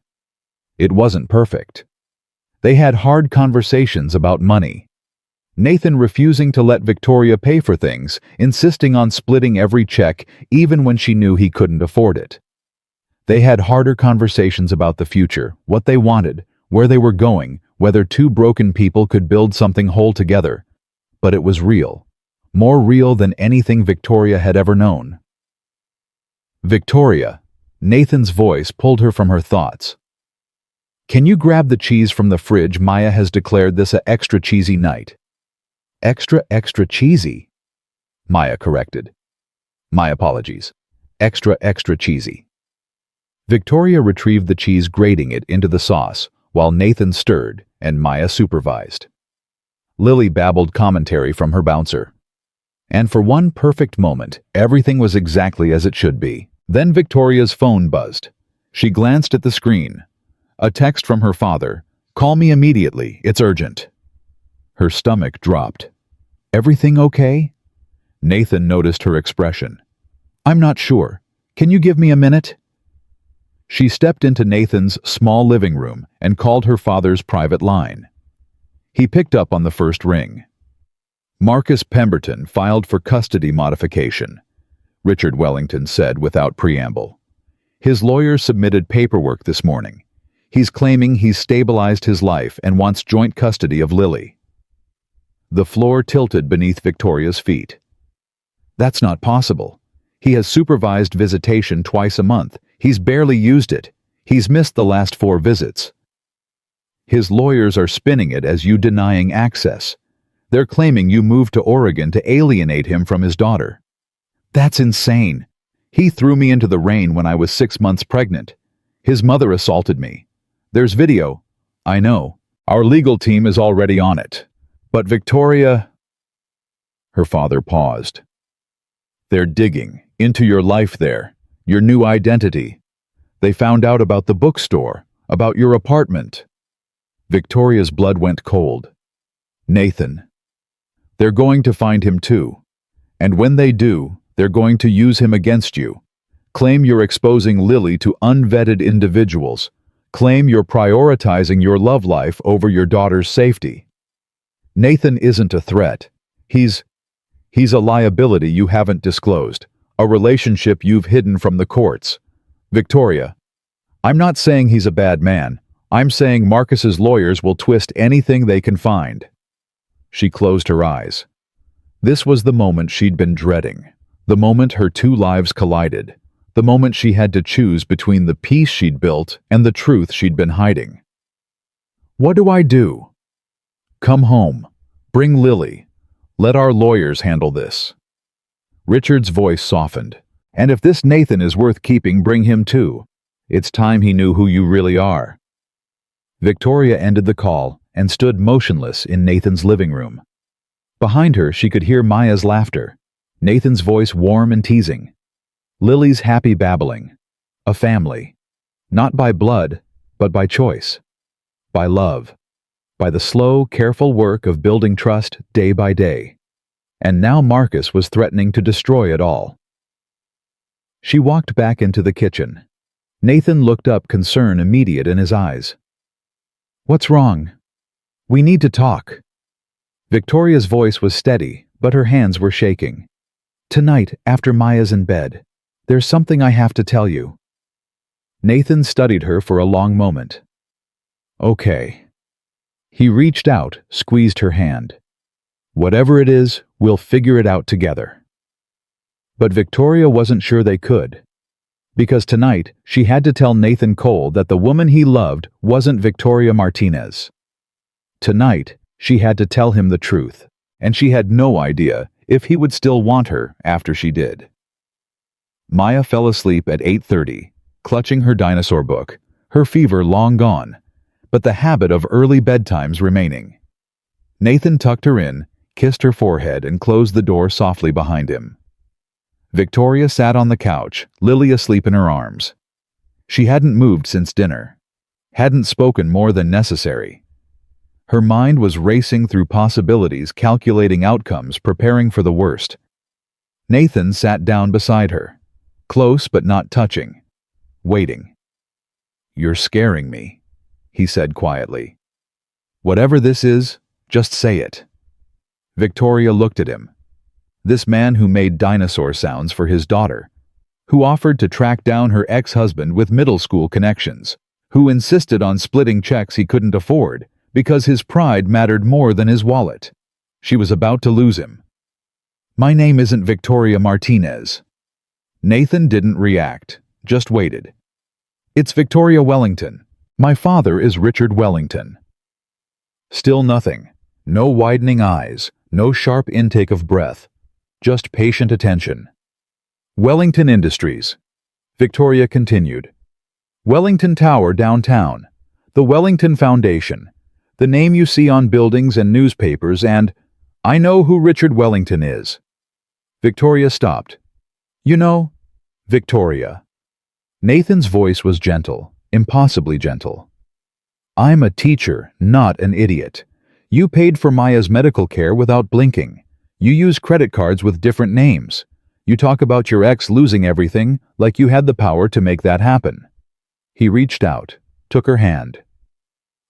It wasn't perfect. They had hard conversations about money. Nathan refusing to let Victoria pay for things, insisting on splitting every check even when she knew he couldn't afford it. They had harder conversations about the future, what they wanted, where they were going, whether two broken people could build something whole together. But it was real. More real than anything Victoria had ever known. Victoria. Nathan's voice pulled her from her thoughts. Can you grab the cheese from the fridge? Maya has declared this a extra cheesy night. Extra cheesy, Maya corrected. My apologies. Extra cheesy. Victoria retrieved the cheese, grating it into the sauce, while Nathan stirred and Maya supervised. Lily babbled commentary from her bouncer. And for one perfect moment, everything was exactly as it should be. Then Victoria's phone buzzed. She glanced at the screen. A text from her father. Call me immediately, it's urgent. Her stomach dropped. Everything okay? Nathan noticed her expression. I'm not sure. Can you give me a minute? She stepped into Nathan's small living room and called her father's private line. He picked up on the first ring. Marcus Pemberton filed for custody modification, Richard Wellington said without preamble. His lawyer submitted paperwork this morning. He's claiming he's stabilized his life and wants joint custody of Lily. The floor tilted beneath Victoria's feet. That's not possible. He has supervised visitation twice a month. He's barely used it. He's missed the last 4 visits. His lawyers are spinning it as you denying access. They're claiming you moved to Oregon to alienate him from his daughter. That's insane. He threw me into the rain when I was 6 months pregnant. His mother assaulted me. There's video. I know. Our legal team is already on it. But Victoria... Her father paused. They're digging into your life there, your new identity. They found out about the bookstore, about your apartment. Victoria's blood went cold. Nathan. They're going to find him too. And when they do, they're going to use him against you. Claim you're exposing Lily to unvetted individuals. Claim you're prioritizing your love life over your daughter's safety. Nathan isn't a threat. He's a liability you haven't disclosed, a relationship you've hidden from the courts. Victoria, I'm not saying he's a bad man. I'm saying Marcus's lawyers will twist anything they can find. She closed her eyes. This was the moment she'd been dreading, the moment her 2 lives collided, the moment she had to choose between the peace she'd built and the truth she'd been hiding. What do I do? Come home. Bring Lily. Let our lawyers handle this. Richard's voice softened. And if this Nathan is worth keeping, bring him too. It's time he knew who you really are. Victoria ended the call and stood motionless in Nathan's living room. Behind her, she could hear Maya's laughter, Nathan's voice warm and teasing, Lily's happy babbling. A family. Not by blood, but by choice. By love. By the slow, careful work of building trust day by day. And now Marcus was threatening to destroy it all. She walked back into the kitchen. Nathan looked up, concern immediate in his eyes. What's wrong? We need to talk. Victoria's voice was steady, but her hands were shaking. Tonight, after Maya's in bed, there's something I have to tell you. Nathan studied her for a long moment. Okay. He reached out, squeezed her hand. Whatever it is, we'll figure it out together. But Victoria wasn't sure they could. Because tonight, she had to tell Nathan Cole that the woman he loved wasn't Victoria Martinez. Tonight, she had to tell him the truth, and she had no idea if he would still want her after she did. Maya fell asleep at 8:30, clutching her dinosaur book, her fever long gone, but the habit of early bedtimes remaining. Nathan tucked her in, kissed her forehead, and closed the door softly behind him. Victoria sat on the couch, Lily asleep in her arms. She hadn't moved since dinner, hadn't spoken more than necessary. Her mind was racing through possibilities, calculating outcomes, preparing for the worst. Nathan sat down beside her, close but not touching, waiting. "You're scaring me," he said quietly. "Whatever this is, just say it." Victoria looked at him. This man who made dinosaur sounds for his daughter, who offered to track down her ex-husband with middle school connections, who insisted on splitting checks he couldn't afford because his pride mattered more than his wallet. She was about to lose him. "My name isn't Victoria Martinez." Nathan didn't react, just waited. "It's Victoria Wellington. My father is Richard Wellington." Still nothing. No widening eyes, no sharp intake of breath, just patient attention. "Wellington Industries," Victoria continued. "Wellington Tower downtown. The Wellington Foundation. The name you see on buildings and newspapers, and I know who Richard Wellington is." Victoria stopped. "You know, Victoria." Nathan's voice was gentle, impossibly gentle. "I'm a teacher, not an idiot. You paid for Maya's medical care without blinking. You use credit cards with different names. You talk about your ex losing everything like you had the power to make that happen." He reached out, took her hand.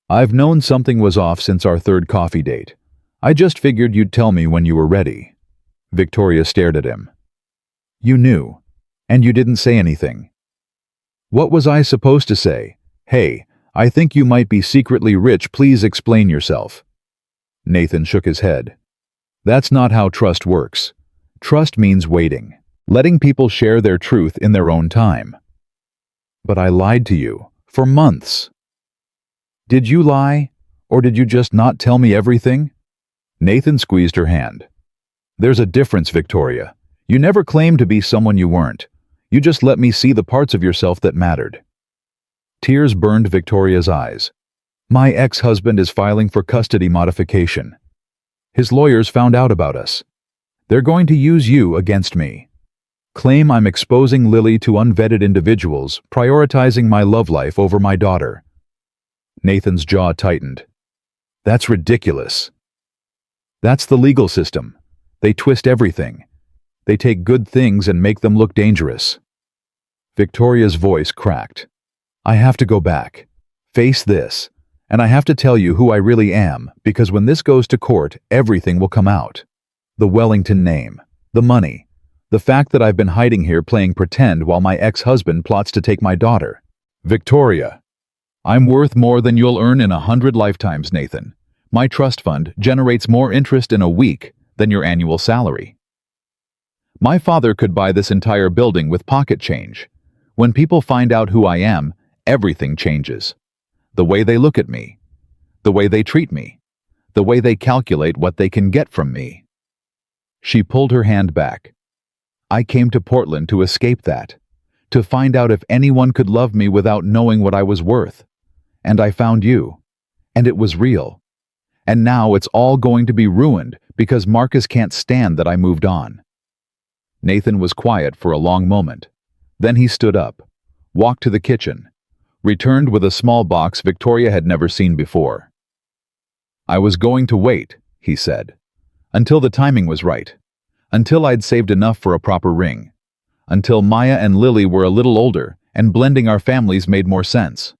"I've known something was off since our third coffee date. I just figured you'd tell me when you were ready." Victoria stared at him. "You knew, and you didn't say anything." "What was I supposed to say? Hey, I think you might be secretly rich, please explain yourself." Nathan shook his head. "That's not how trust works. Trust means waiting, letting people share their truth in their own time." "But I lied to you, for months." "Did you lie, or did you just not tell me everything?" Nathan squeezed her hand. "There's a difference, Victoria. You never claimed to be someone you weren't. You just let me see the parts of yourself that mattered." Tears burned Victoria's eyes. "My ex-husband is filing for custody modification. His lawyers found out about us. They're going to use you against me. Claim I'm exposing Lily to unvetted individuals, prioritizing my love life over my daughter." Nathan's jaw tightened. "That's ridiculous." "That's the legal system. They twist everything. They take good things and make them look dangerous." Victoria's voice cracked. "I have to go back, face this, and I have to tell you who I really am, because when this goes to court, everything will come out. The Wellington name, the money, the fact that I've been hiding here playing pretend while my ex-husband plots to take my daughter." "Victoria, I'm worth more than you'll earn in 100 lifetimes, Nathan. My trust fund generates more interest in a week than your annual salary. My father could buy this entire building with pocket change. When people find out who I am, everything changes. The way they look at me, the way they treat me, the way they calculate what they can get from me." She pulled her hand back. "I came to Portland to escape that, to find out if anyone could love me without knowing what I was worth. And I found you, and it was real. And now it's all going to be ruined because Marcus can't stand that I moved on." Nathan was quiet for a long moment. Then he stood up, walked to the kitchen, returned with a small box Victoria had never seen before. "I was going to wait," he said, "until the timing was right, until I'd saved enough for a proper ring, until Maya and Lily were a little older and blending our families made more sense."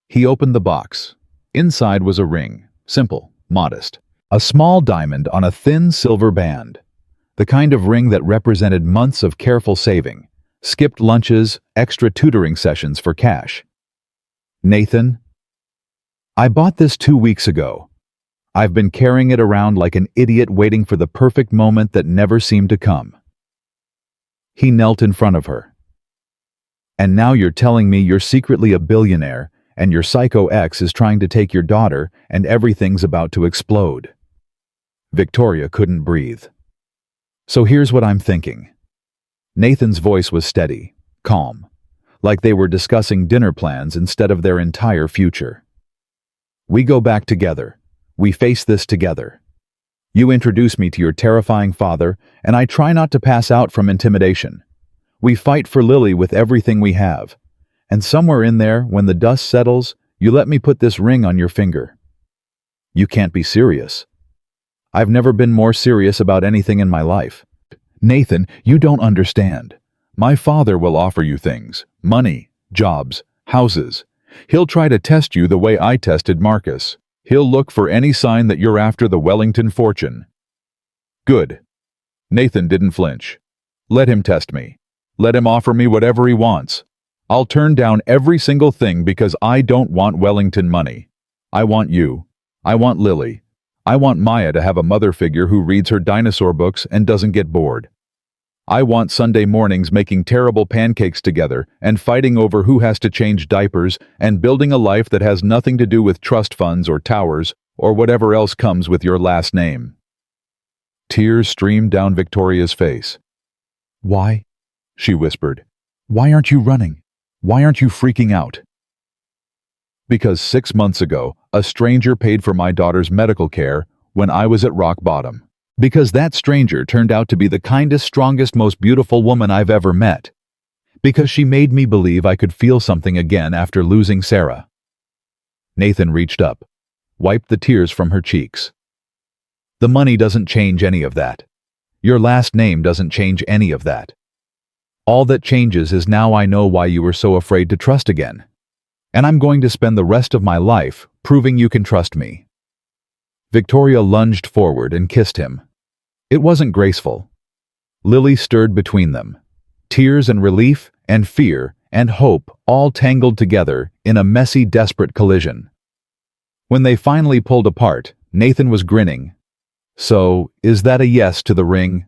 He opened the box. Inside was a ring, simple, modest, a small diamond on a thin silver band, the kind of ring that represented months of careful saving, skipped lunches, extra tutoring sessions for cash. "Nathan, I bought this 2 weeks ago. I've been carrying it around like an idiot waiting for the perfect moment that never seemed to come." He knelt in front of her. "And now you're telling me you're secretly a billionaire and your psycho ex is trying to take your daughter and everything's about to explode." Victoria couldn't breathe. "So here's what I'm thinking." Nathan's voice was steady, calm, like they were discussing dinner plans instead of their entire future. "We go back together. We face this together. You introduce me to your terrifying father, and I try not to pass out from intimidation. We fight for Lily with everything we have. And somewhere in there, when the dust settles, you let me put this ring on your finger. You can't be serious. I've never been more serious about anything in my life. Nathan, you don't understand. My father will offer you things, money, jobs, houses. He'll try to test you the way I tested Marcus. He'll look for any sign that you're after the Wellington fortune. Good. Nathan didn't flinch. Let him test me. Let him offer me whatever he wants. I'll turn down every single thing because I don't want Wellington money. I want you. I want Lily. I want Maya to have a mother figure who reads her dinosaur books and doesn't get bored. I want Sunday mornings making terrible pancakes together and fighting over who has to change diapers and building a life that has nothing to do with trust funds or towers or whatever else comes with your last name. Tears streamed down Victoria's face. Why? She whispered. Why aren't you running? Why aren't you freaking out? Because 6 months ago, a stranger paid for my daughter's medical care when I was at rock bottom. Because that stranger turned out to be the kindest, strongest, most beautiful woman I've ever met. Because she made me believe I could feel something again after losing Sarah. Nathan reached up, wiped the tears from her cheeks. The money doesn't change any of that. Your last name doesn't change any of that. All that changes is now I know why you were so afraid to trust again. And I'm going to spend the rest of my life proving you can trust me. Victoria lunged forward and kissed him. It wasn't graceful. Lily stirred between them. Tears and relief and fear and hope all tangled together in a messy, desperate collision. When they finally pulled apart, Nathan was grinning. So, is that a yes to the ring?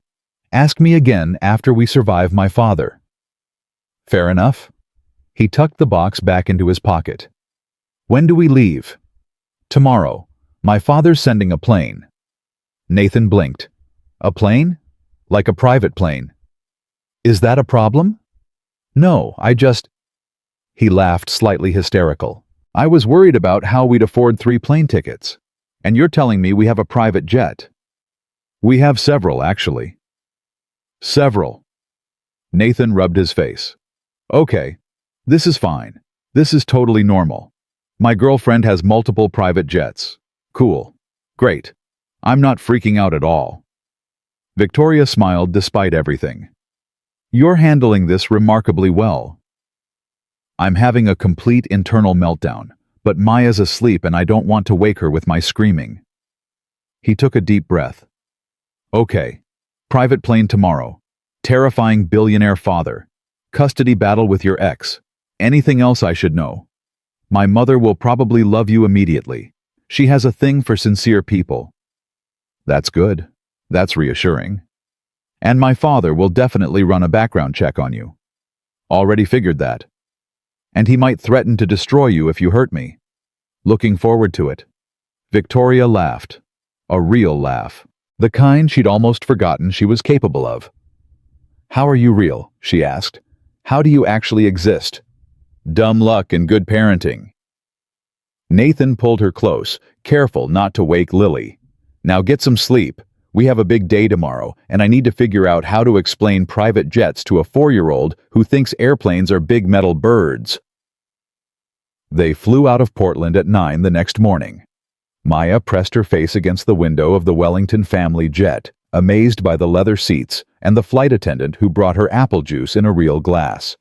Ask me again after we survive my father. Fair enough. He tucked the box back into his pocket. When do we leave? Tomorrow. My father's sending a plane. Nathan blinked. A plane? Like a private plane. Is that a problem? No, He laughed, slightly hysterical. I was worried about how we'd afford 3 plane tickets. And you're telling me we have a private jet. We have several, actually. Several. Nathan rubbed his face. Okay. This is fine. This is totally normal. My girlfriend has multiple private jets. Cool. Great. I'm not freaking out at all. Victoria smiled despite everything. You're handling this remarkably well. I'm having a complete internal meltdown, but Maya's asleep and I don't want to wake her with my screaming. He took a deep breath. Okay. Private plane tomorrow. Terrifying billionaire father. Custody battle with your ex. Anything else I should know? My mother will probably love you immediately. She has a thing for sincere people. That's good. That's reassuring. And my father will definitely run a background check on you. Already figured that. And he might threaten to destroy you if you hurt me. Looking forward to it. Victoria laughed. A real laugh. The kind she'd almost forgotten she was capable of. How are you real? She asked. How do you actually exist? Dumb luck and good parenting. Nathan pulled her close, careful not to wake Lily. Now get some sleep. We have a big day tomorrow, and I need to figure out how to explain private jets to a 4-year-old who thinks airplanes are big metal birds. They flew out of Portland at 9 the next morning. Maya pressed her face against the window of the Wellington family jet, amazed by the leather seats and the flight attendant who brought her apple juice in a real glass.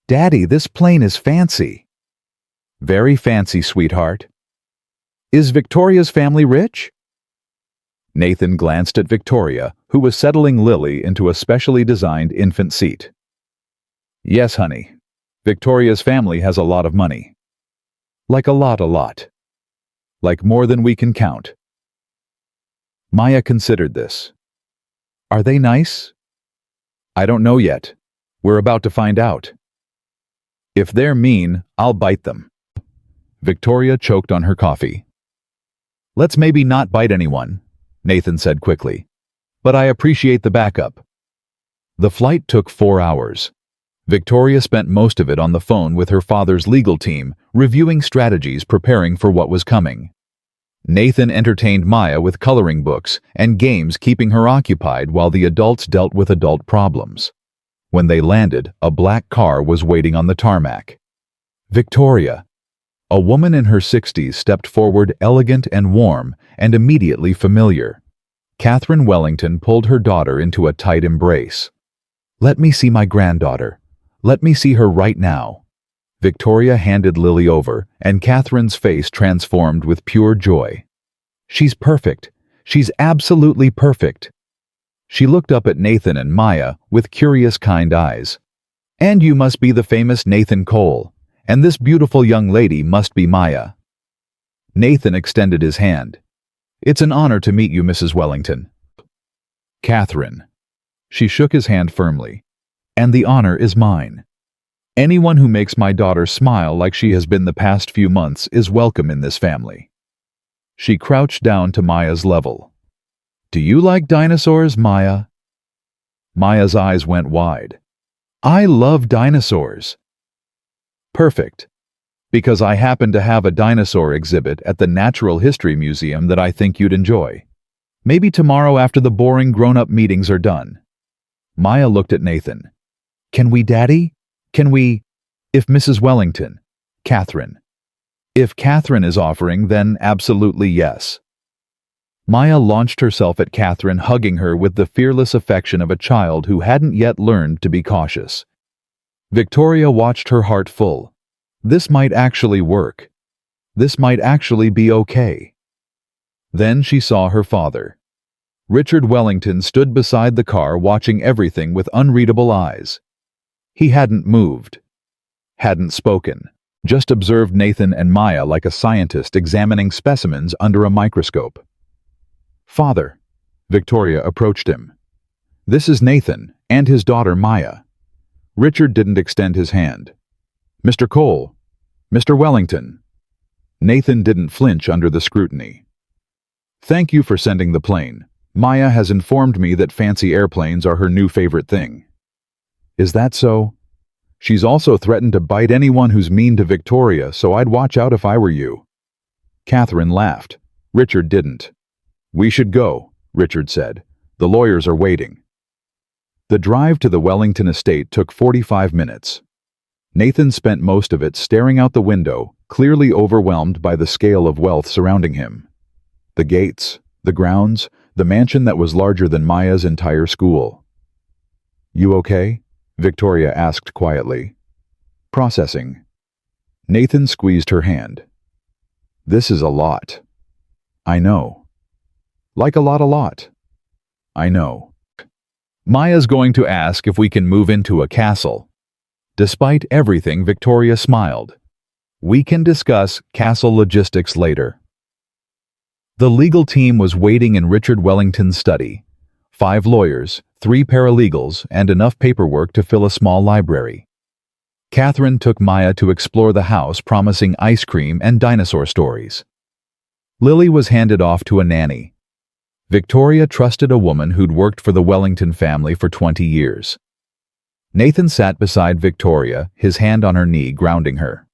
Daddy, this plane is fancy. Very fancy, sweetheart. Is Victoria's family rich? Nathan glanced at Victoria, who was settling Lily into a specially designed infant seat. Yes, honey. Victoria's family has a lot of money. Like a lot. Like more than we can count. Maya considered this. Are they nice? I don't know yet. We're about to find out. If they're mean, I'll bite them. Victoria choked on her coffee. Let's maybe not bite anyone, Nathan said quickly. But I appreciate the backup. The flight took 4 hours. Victoria spent most of it on the phone with her father's legal team, reviewing strategies, preparing for what was coming. Nathan entertained Maya with coloring books and games, keeping her occupied while the adults dealt with adult problems. When they landed, a black car was waiting on the tarmac. Victoria. A woman in her 60s stepped forward, elegant and warm, and immediately familiar. Catherine Wellington pulled her daughter into a tight embrace. "Let me see my granddaughter. Let me see her right now." Victoria handed Lily over, and Catherine's face transformed with pure joy. "She's perfect. She's absolutely perfect." She looked up at Nathan and Maya with curious, kind eyes. "And you must be the famous Nathan Cole, and this beautiful young lady must be Maya." Nathan extended his hand. "It's an honor to meet you, Mrs. Wellington." "Catherine." She shook his hand firmly. "And the honor is mine. Anyone who makes my daughter smile like she has been the past few months is welcome in this family." She crouched down to Maya's level. "Do you like dinosaurs, Maya?" Maya's eyes went wide. "I love dinosaurs." "Perfect. Because I happen to have a dinosaur exhibit at the Natural History Museum that I think you'd enjoy. Maybe tomorrow after the boring grown-up meetings are done." Maya looked at Nathan. "Can we, Daddy? Can we?" "If Mrs. Wellington." "Catherine." "If Catherine is offering, then absolutely yes." Maya launched herself at Catherine, hugging her with the fearless affection of a child who hadn't yet learned to be cautious. Victoria watched, her heart full. This might actually work. This might actually be okay. Then she saw her father. Richard Wellington stood beside the car, watching everything with unreadable eyes. He hadn't moved, hadn't spoken, just observed Nathan and Maya like a scientist examining specimens under a microscope. "Father," Victoria approached him. "This is Nathan and his daughter Maya." Richard didn't extend his hand. "Mr. Cole, Mr. Wellington." Nathan didn't flinch under the scrutiny. "Thank you for sending the plane. Maya has informed me that fancy airplanes are her new favorite thing." "Is that so?" "She's also threatened to bite anyone who's mean to Victoria, so I'd watch out if I were you." Catherine laughed. Richard didn't. "We should go," Richard said. "The lawyers are waiting." The drive to the Wellington estate took 45 minutes. Nathan spent most of it staring out the window, clearly overwhelmed by the scale of wealth surrounding him. The gates, the grounds, the mansion that was larger than Maya's entire school. "You okay?" Victoria asked quietly. "Processing." Nathan squeezed her hand. "This is a lot." "I know." "Like a lot." "I know." "Maya's going to ask if we can move into a castle." Despite everything, Victoria smiled. "We can discuss castle logistics later." The legal team was waiting in Richard Wellington's study. 5 lawyers, 3 paralegals, and enough paperwork to fill a small library. Catherine took Maya to explore the house, promising ice cream and dinosaur stories. Lily was handed off to a nanny. Victoria trusted a woman who'd worked for the Wellington family for 20 years. Nathan sat beside Victoria, his hand on her knee, grounding her.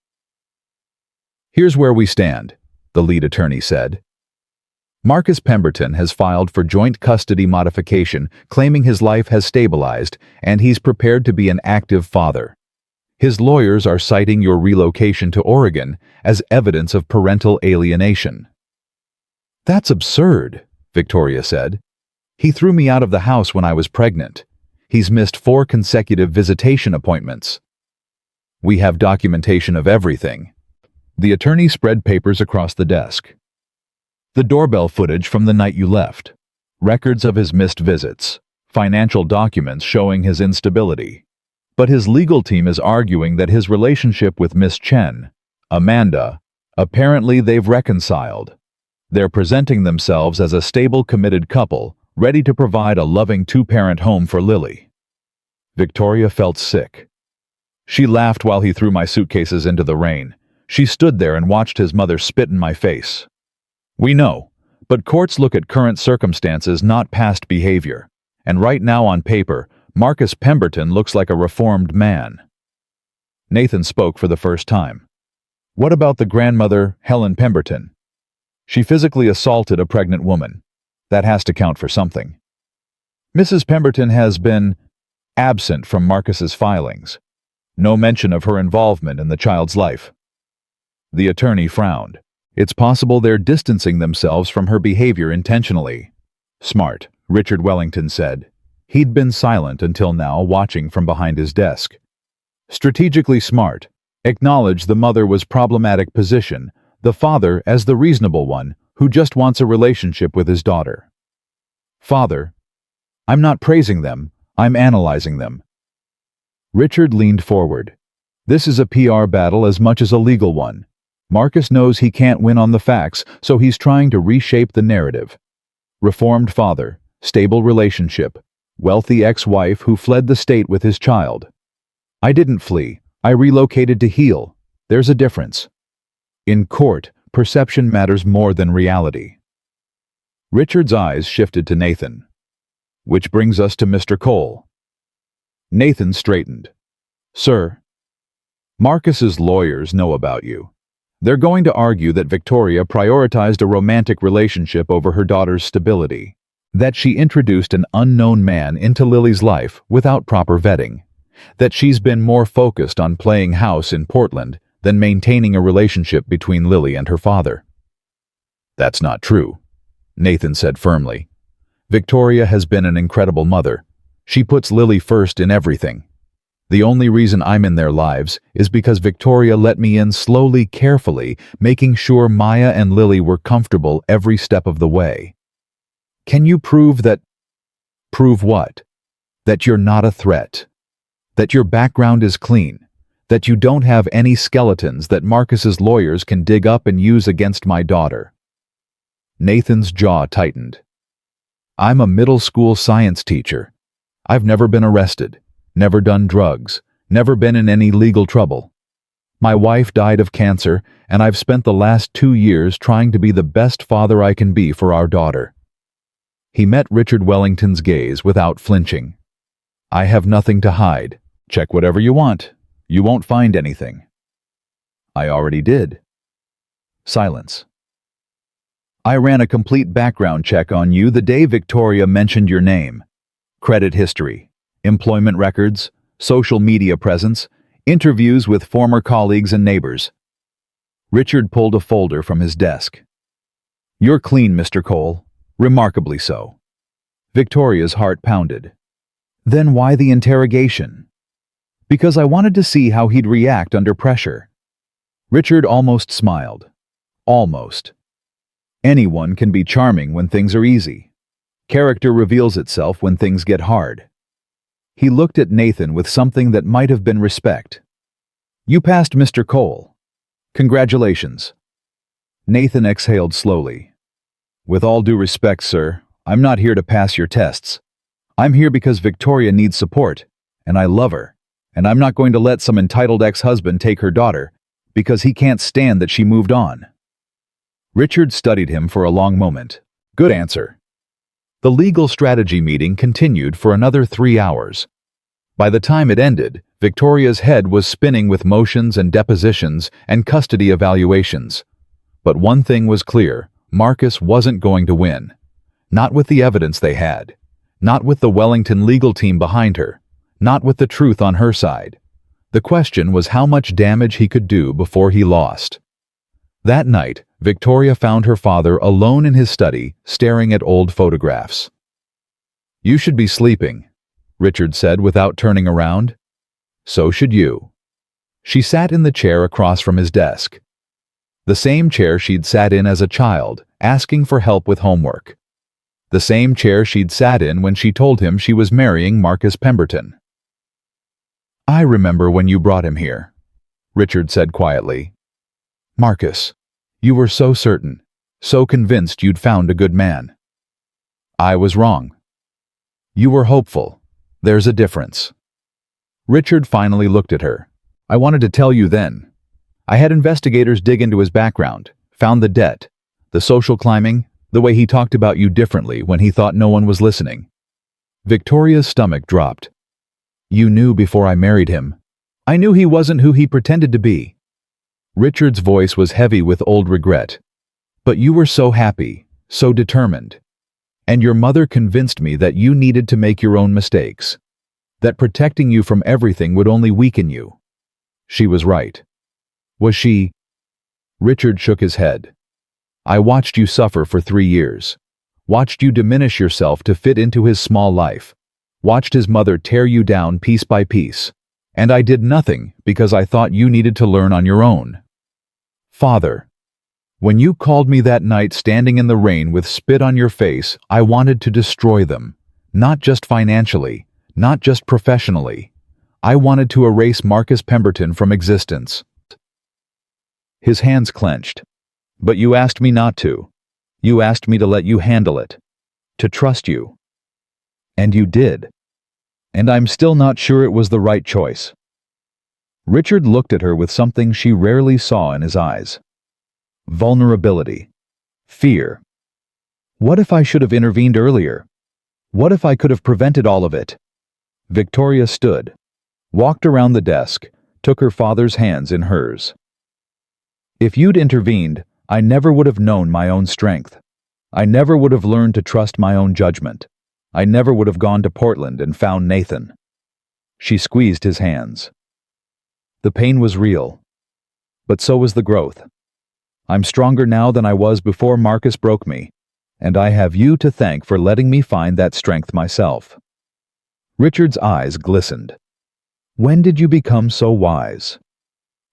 "Here's where we stand," the lead attorney said. "Marcus Pemberton has filed for joint custody modification, claiming his life has stabilized and he's prepared to be an active father. His lawyers are citing your relocation to Oregon as evidence of parental alienation." "That's absurd," Victoria said. "He threw me out of the house when I was pregnant. He's missed 4 consecutive visitation appointments." "We have documentation of everything." The attorney spread papers across the desk. "The doorbell footage from the night you left, records of his missed visits, financial documents showing his instability. But his legal team is arguing that his relationship with Miss Chen, Amanda, apparently they've reconciled. They're presenting themselves as a stable, committed couple, ready to provide a loving 2-parent home for Lily." Victoria felt sick. "She laughed while he threw my suitcases into the rain. She stood there and watched his mother spit in my face." "We know, but courts look at current circumstances, not past behavior. And right now on paper, Marcus Pemberton looks like a reformed man." Nathan spoke for the first time. "What about the grandmother, Helen Pemberton?" She physically assaulted a pregnant woman. That has to count for something. Mrs. Pemberton has been absent from Marcus's filings. No mention of her involvement in the child's life. The attorney frowned. It's possible they're distancing themselves from her behavior intentionally. Smart, Richard Wellington said. He'd been silent until now, watching from behind his desk. Strategically smart. Acknowledge the mother was problematic position, the father as the reasonable one who just wants a relationship with his daughter. Father, I'm not praising them, I'm analyzing them. Richard leaned forward. This is a PR battle as much as a legal one. Marcus knows he can't win on the facts, so he's trying to reshape the narrative. Reformed father, stable relationship, wealthy ex-wife who fled the state with his child. I didn't flee, I relocated to heal. There's a difference. In court, perception matters more than reality. Richard's eyes shifted to Nathan. Which brings us to Mr. Cole. Nathan straightened. Sir, Marcus's lawyers know about you. They're going to argue that Victoria prioritized a romantic relationship over her daughter's stability, that she introduced an unknown man into Lily's life without proper vetting, that she's been more focused on playing house in Portland than maintaining a relationship between Lily and her father. That's not true, Nathan said firmly. Victoria has been an incredible mother. She puts Lily first in everything. The only reason I'm in their lives is because Victoria let me in slowly, carefully, making sure Maya and Lily were comfortable every step of the way. Can you prove that? Prove what? That you're not a threat. That your background is clean. That you don't have any skeletons that Marcus's lawyers can dig up and use against my daughter. Nathan's jaw tightened. I'm a middle school science teacher. I've never been arrested. Never done drugs, never been in any legal trouble. My wife died of cancer, and I've spent the last 2 years trying to be the best father I can be for our daughter. He met Richard Wellington's gaze without flinching. I have nothing to hide. Check whatever you want. You won't find anything. I already did. Silence. I ran a complete background check on you the day Victoria mentioned your name. Credit history. Employment records, social media presence, interviews with former colleagues and neighbors. Richard pulled a folder from his desk. You're clean, Mr. Cole. Remarkably so. Victoria's heart pounded. Then why the interrogation? Because I wanted to see how he'd react under pressure. Richard almost smiled. Almost. Anyone can be charming when things are easy. Character reveals itself when things get hard. He looked at Nathan with something that might have been respect. You passed, Mr. Cole. Congratulations. Nathan exhaled slowly. With all due respect, sir, I'm not here to pass your tests. I'm here because Victoria needs support, and I love her, and I'm not going to let some entitled ex-husband take her daughter because he can't stand that she moved on. Richard studied him for a long moment. Good answer. The legal strategy meeting continued for another 3 hours. By the time it ended, Victoria's head was spinning with motions and depositions and custody evaluations. But one thing was clear, Marcus wasn't going to win. Not with the evidence they had. Not with the Wellington legal team behind her. Not with the truth on her side. The question was how much damage he could do before he lost. That night, Victoria found her father alone in his study, staring at old photographs. You should be sleeping, Richard said without turning around. So should you. She sat in the chair across from his desk. The same chair she'd sat in as a child, asking for help with homework. The same chair she'd sat in when she told him she was marrying Marcus Pemberton. I remember when you brought him here, Richard said quietly. Marcus, you were so certain, so convinced you'd found a good man. I was wrong. You were hopeful. There's a difference. Richard finally looked at her. I wanted to tell you then. I had investigators dig into his background, found the debt, the social climbing, the way he talked about you differently when he thought no one was listening. Victoria's stomach dropped. You knew before I married him. I knew he wasn't who he pretended to be. Richard's voice was heavy with old regret. But you were so happy, so determined. And your mother convinced me that you needed to make your own mistakes, that protecting you from everything would only weaken you. She was right. Was she? Richard shook his head. I watched you suffer for 3 years. Watched you diminish yourself to fit into his small life. Watched his mother tear you down piece by piece. And I did nothing because I thought you needed to learn on your own. Father, when you called me that night standing in the rain with spit on your face, I wanted to destroy them. Not just financially, not just professionally. I wanted to erase Marcus Pemberton from existence. His hands clenched. But you asked me not to. You asked me to let you handle it. To trust you. And you did. And I'm still not sure it was the right choice. Richard looked at her with something she rarely saw in his eyes. Vulnerability. Fear. What if I should have intervened earlier? What if I could have prevented all of it? Victoria stood, walked around the desk, took her father's hands in hers. If you'd intervened, I never would have known my own strength. I never would have learned to trust my own judgment. I never would have gone to Portland and found Nathan. She squeezed his hands. The pain was real, but so was the growth. I'm stronger now than I was before Marcus broke me, and I have you to thank for letting me find that strength myself. Richard's eyes glistened. When did you become so wise?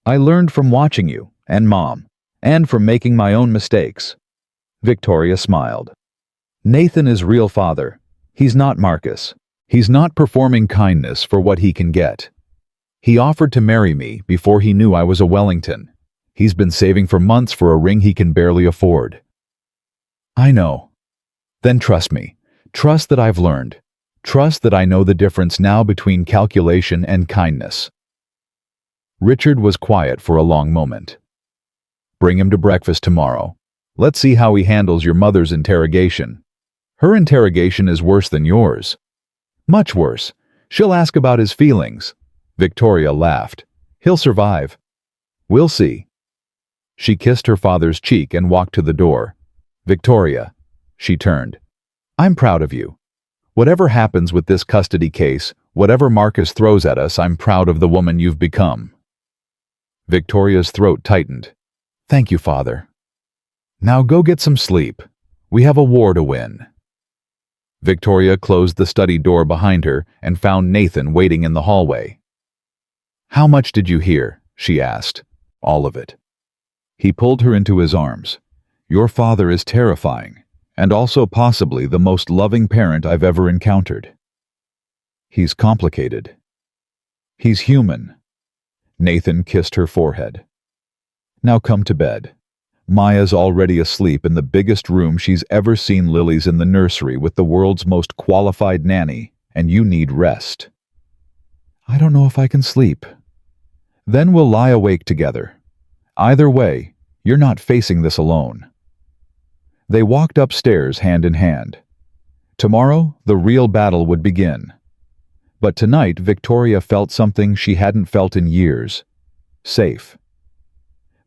I learned from watching you, and Mom, and from making my own mistakes. Victoria smiled. Nathan is real father. He's not Marcus. He's not performing kindness for what he can get. He offered to marry me before he knew I was a Wellington. He's been saving for months for a ring he can barely afford. I know. Then trust me. Trust that I've learned. Trust that I know the difference now between calculation and kindness. Richard was quiet for a long moment. Bring him to breakfast tomorrow. Let's see how he handles your mother's interrogation. Her interrogation is worse than yours. Much worse. She'll ask about his feelings. Victoria laughed. He'll survive. We'll see. She kissed her father's cheek and walked to the door. Victoria, she turned. I'm proud of you. Whatever happens with this custody case, whatever Marcus throws at us, I'm proud of the woman you've become. Victoria's throat tightened. Thank you, Father. Now go get some sleep. We have a war to win. Victoria closed the study door behind her and found Nathan waiting in the hallway. How much did you hear? She asked. All of it. He pulled her into his arms. Your father is terrifying, and also possibly the most loving parent I've ever encountered. He's complicated. He's human. Nathan kissed her forehead. Now come to bed. Maya's already asleep in the biggest room she's ever seen. Lily's in the nursery with the world's most qualified nanny, and you need rest. I don't know if I can sleep. Then we'll lie awake together. Either way, you're not facing this alone. They walked upstairs hand in hand. Tomorrow, the real battle would begin. But tonight, Victoria felt something she hadn't felt in years. Safe.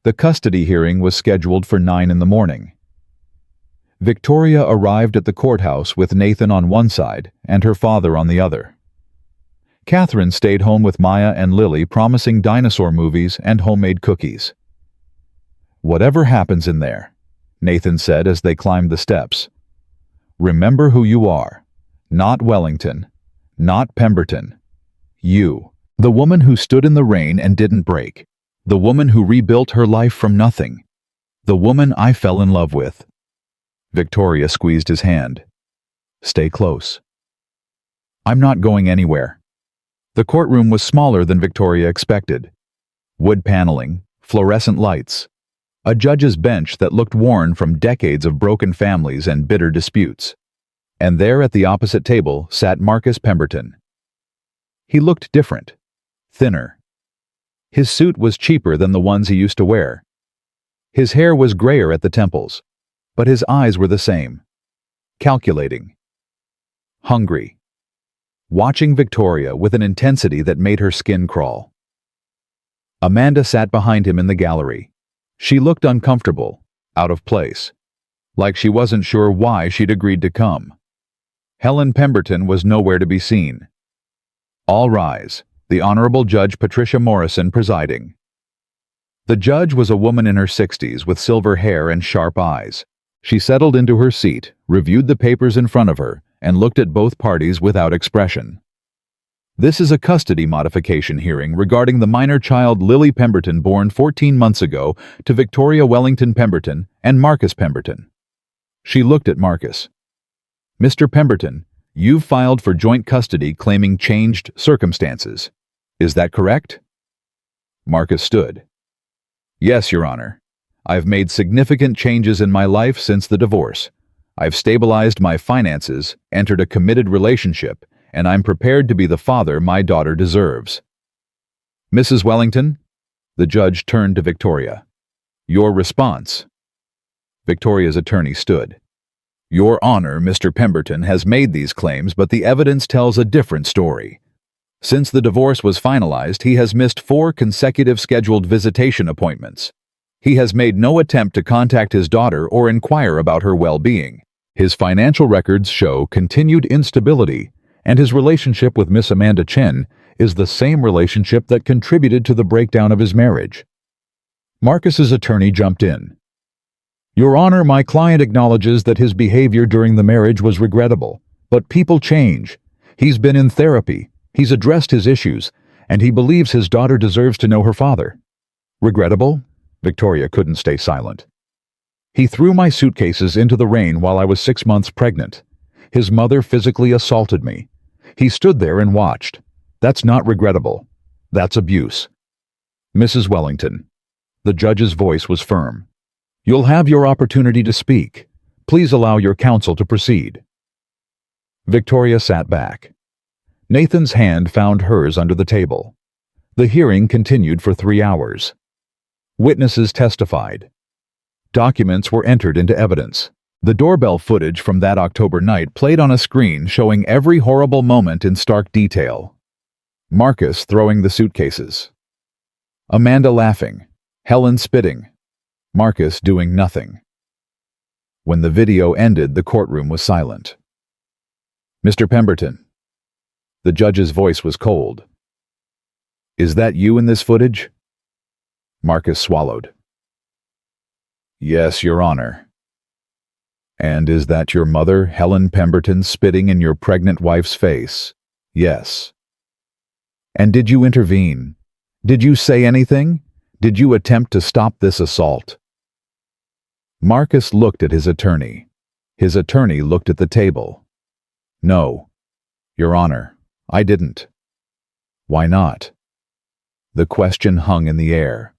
The custody hearing was scheduled for 9 in the morning. Victoria arrived at the courthouse with Nathan on one side and her father on the other. Catherine stayed home with Maya and Lily, promising dinosaur movies and homemade cookies. Whatever happens in there, Nathan said as they climbed the steps, remember who you are. Not Wellington, not Pemberton. You, the woman who stood in the rain and didn't break. The woman who rebuilt her life from nothing. The woman I fell in love with. Victoria squeezed his hand. Stay close. I'm not going anywhere. The courtroom was smaller than Victoria expected. Wood paneling, fluorescent lights. A judge's bench that looked worn from decades of broken families and bitter disputes. And there at the opposite table sat Marcus Pemberton. He looked different. Thinner. His suit was cheaper than the ones he used to wear. His hair was grayer at the temples, but his eyes were the same. Calculating. Hungry. Watching Victoria with an intensity that made her skin crawl. Amanda sat behind him in the gallery. She looked uncomfortable, out of place, like she wasn't sure why she'd agreed to come. Helen Pemberton was nowhere to be seen. All rise. The Honorable Judge Patricia Morrison presiding. The judge was a woman in her 60s with silver hair and sharp eyes. She settled into her seat, reviewed the papers in front of her, and looked at both parties without expression. This is a custody modification hearing regarding the minor child Lily Pemberton born 14 months ago to Victoria Wellington Pemberton and Marcus Pemberton. She looked at Marcus. Mr. Pemberton, you've filed for joint custody claiming changed circumstances. Is that correct? Marcus stood. Yes, Your Honor. I've made significant changes in my life since the divorce. I've stabilized my finances, entered a committed relationship, and I'm prepared to be the father my daughter deserves. Mrs. Wellington? The judge turned to Victoria. Your response. Victoria's attorney stood. Your Honor, Mr. Pemberton has made these claims, but the evidence tells a different story. Since the divorce was finalized, he has missed 4 consecutive scheduled visitation appointments. He has made no attempt to contact his daughter or inquire about her well-being. His financial records show continued instability, and his relationship with Miss Amanda Chen is the same relationship that contributed to the breakdown of his marriage. Marcus's attorney jumped in. Your Honor, my client acknowledges that his behavior during the marriage was regrettable, but people change. He's been in therapy, he's addressed his issues, and he believes his daughter deserves to know her father. Regrettable? Victoria couldn't stay silent. He threw my suitcases into the rain while I was 6 months pregnant. His mother physically assaulted me. He stood there and watched. That's not regrettable. That's abuse. Mrs. Wellington. The judge's voice was firm. You'll have your opportunity to speak. Please allow your counsel to proceed. Victoria sat back. Nathan's hand found hers under the table. The hearing continued for 3 hours. Witnesses testified. Documents were entered into evidence. The doorbell footage from that October night played on a screen showing every horrible moment in stark detail. Marcus throwing the suitcases. Amanda laughing. Helen spitting. Marcus doing nothing. When the video ended, the courtroom was silent. Mr. Pemberton. The judge's voice was cold. Is that you in this footage? Marcus swallowed. Yes, Your Honor. And is that your mother, Helen Pemberton, spitting in your pregnant wife's face? Yes. And did you intervene? Did you say anything? Did you attempt to stop this assault? Marcus looked at his attorney. His attorney looked at the table. No, Your Honor, I didn't. Why not? The question hung in the air.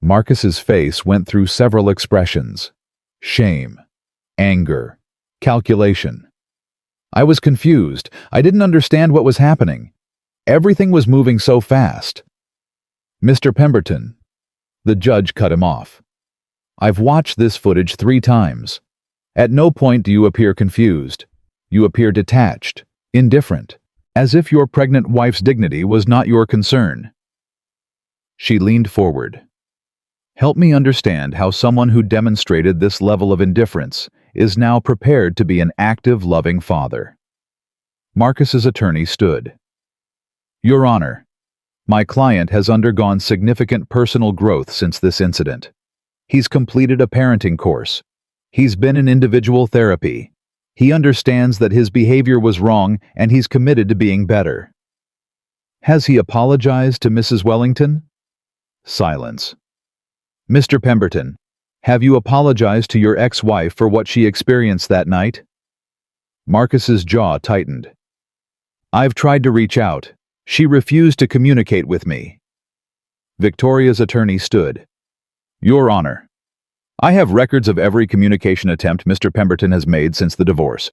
Marcus's face went through several expressions. Shame, anger, calculation. I was confused. I didn't understand what was happening. Everything was moving so fast. Mr. Pemberton. The judge cut him off. I've watched this footage 3 times. At no point do you appear confused. You appear detached, indifferent, as if your pregnant wife's dignity was not your concern. She leaned forward. Help me understand how someone who demonstrated this level of indifference is now prepared to be an active, loving father. Marcus's attorney stood. Your Honor, my client has undergone significant personal growth since this incident. He's completed a parenting course. He's been in individual therapy. He understands that his behavior was wrong and he's committed to being better. Has he apologized to Mrs. Wellington? Silence. Mr. Pemberton, have you apologized to your ex-wife for what she experienced that night? Marcus's jaw tightened. I've tried to reach out. She refused to communicate with me. Victoria's attorney stood. Your Honor, I have records of every communication attempt Mr. Pemberton has made since the divorce.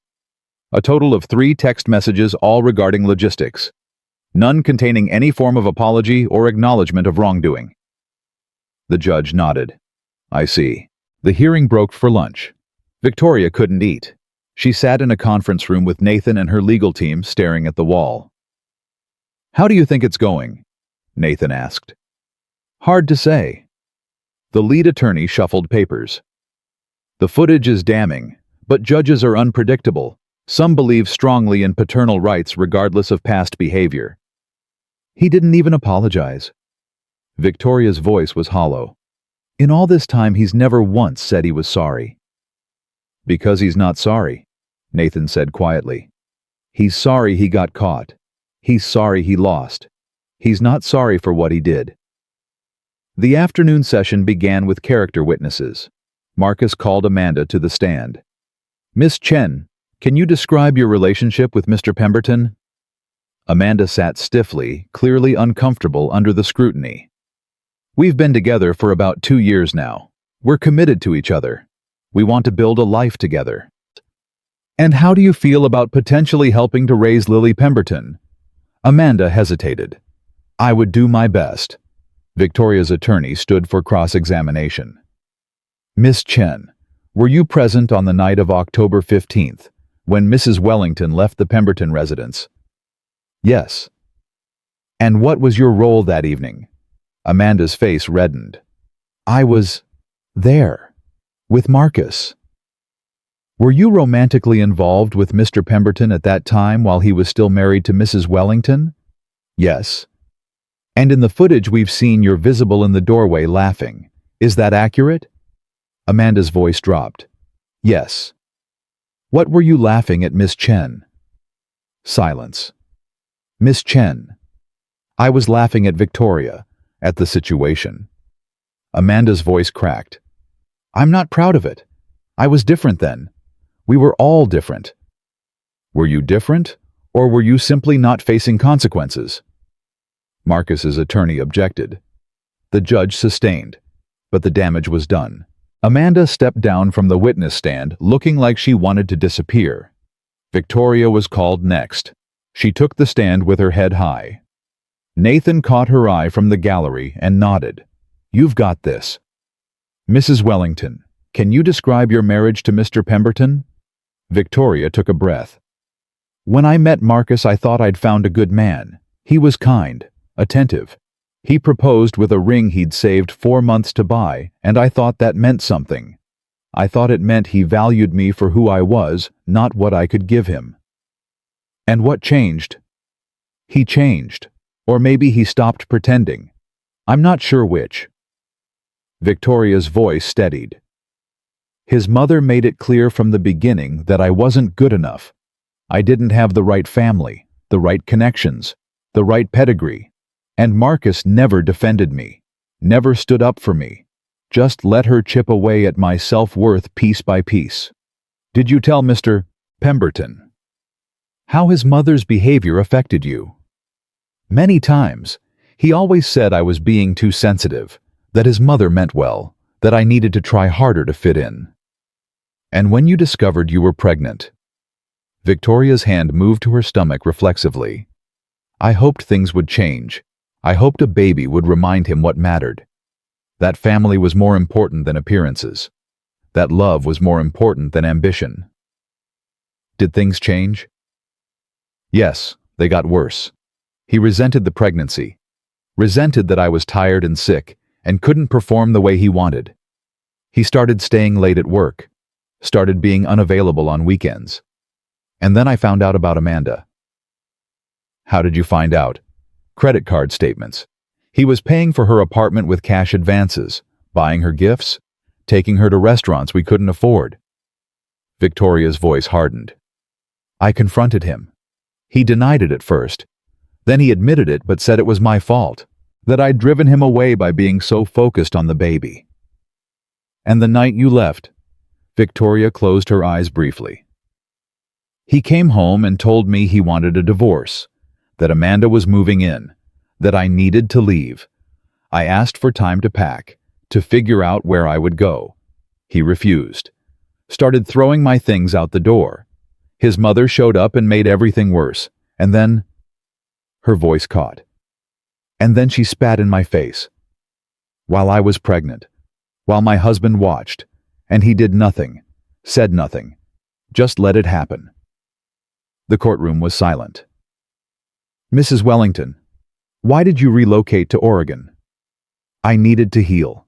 A total of 3 text messages, all regarding logistics. None containing any form of apology or acknowledgement of wrongdoing. The judge nodded. I see. The hearing broke for lunch. Victoria couldn't eat. She sat in a conference room with Nathan and her legal team staring at the wall. How do you think it's going? Nathan asked. Hard to say. The lead attorney shuffled papers. The footage is damning, but judges are unpredictable. Some believe strongly in paternal rights regardless of past behavior. He didn't even apologize. Victoria's voice was hollow. In all this time, he's never once said he was sorry. Because he's not sorry, Nathan said quietly. He's sorry he got caught. He's sorry he lost. He's not sorry for what he did. The afternoon session began with character witnesses. Marcus called Amanda to the stand. Miss Chen, can you describe your relationship with Mr. Pemberton? Amanda sat stiffly, clearly uncomfortable under the scrutiny. We've been together for about 2 years now. We're committed to each other. We want to build a life together. And how do you feel about potentially helping to raise Lily Pemberton? Amanda hesitated. I would do my best. Victoria's attorney stood for cross-examination. Miss Chen, were you present on the night of October 15th, when Mrs. Wellington left the Pemberton residence? Yes. And what was your role that evening? Amanda's face reddened. I was there, with Marcus. Were you romantically involved with Mr. Pemberton at that time while he was still married to Mrs. Wellington? Yes. And in the footage we've seen you're visible in the doorway laughing. Is that accurate? Amanda's voice dropped. Yes. What were you laughing at, Miss Chen? Silence. Miss Chen. I was laughing at Victoria, at the situation. Amanda's voice cracked. I'm not proud of it. I was different then. We were all different. Were you different, or were you simply not facing consequences? Marcus's attorney objected. The judge sustained, but the damage was done. Amanda stepped down from the witness stand, looking like she wanted to disappear. Victoria was called next. She took the stand with her head high. Nathan caught her eye from the gallery and nodded. You've got this. Mrs. Wellington, can you describe your marriage to Mr. Pemberton? Victoria took a breath. When I met Marcus, I thought I'd found a good man. He was kind, attentive. He proposed with a ring he'd saved 4 months to buy, and I thought that meant something. I thought it meant he valued me for who I was, not what I could give him. And what changed? He changed. Or maybe he stopped pretending. I'm not sure which. Victoria's voice steadied. His mother made it clear from the beginning that I wasn't good enough. I didn't have the right family, the right connections, the right pedigree. And Marcus never defended me, never stood up for me, just let her chip away at my self-worth piece by piece. Did you tell Mr. Pemberton how his mother's behavior affected you? Many times. He always said I was being too sensitive, that his mother meant well, that I needed to try harder to fit in. And when you discovered you were pregnant? Victoria's hand moved to her stomach reflexively. I hoped things would change. I hoped a baby would remind him what mattered. That family was more important than appearances. That love was more important than ambition. Did things change? Yes, they got worse. He resented the pregnancy, resented that I was tired and sick and couldn't perform the way he wanted. He started staying late at work, started being unavailable on weekends. And then I found out about Amanda. How did you find out? Credit card statements. He was paying for her apartment with cash advances, buying her gifts, taking her to restaurants we couldn't afford. Victoria's voice hardened. I confronted him. He denied it at first. Then he admitted it but said it was my fault, that I'd driven him away by being so focused on the baby. And the night you left, Victoria closed her eyes briefly. He came home and told me he wanted a divorce, that Amanda was moving in, that I needed to leave. I asked for time to pack, to figure out where I would go. He refused. Started throwing my things out the door. His mother showed up and made everything worse. And then... Her voice caught. And then she spat in my face. While I was pregnant. While my husband watched. And he did nothing. Said nothing. Just let it happen. The courtroom was silent. Mrs. Wellington, why did you relocate to Oregon? I needed to heal.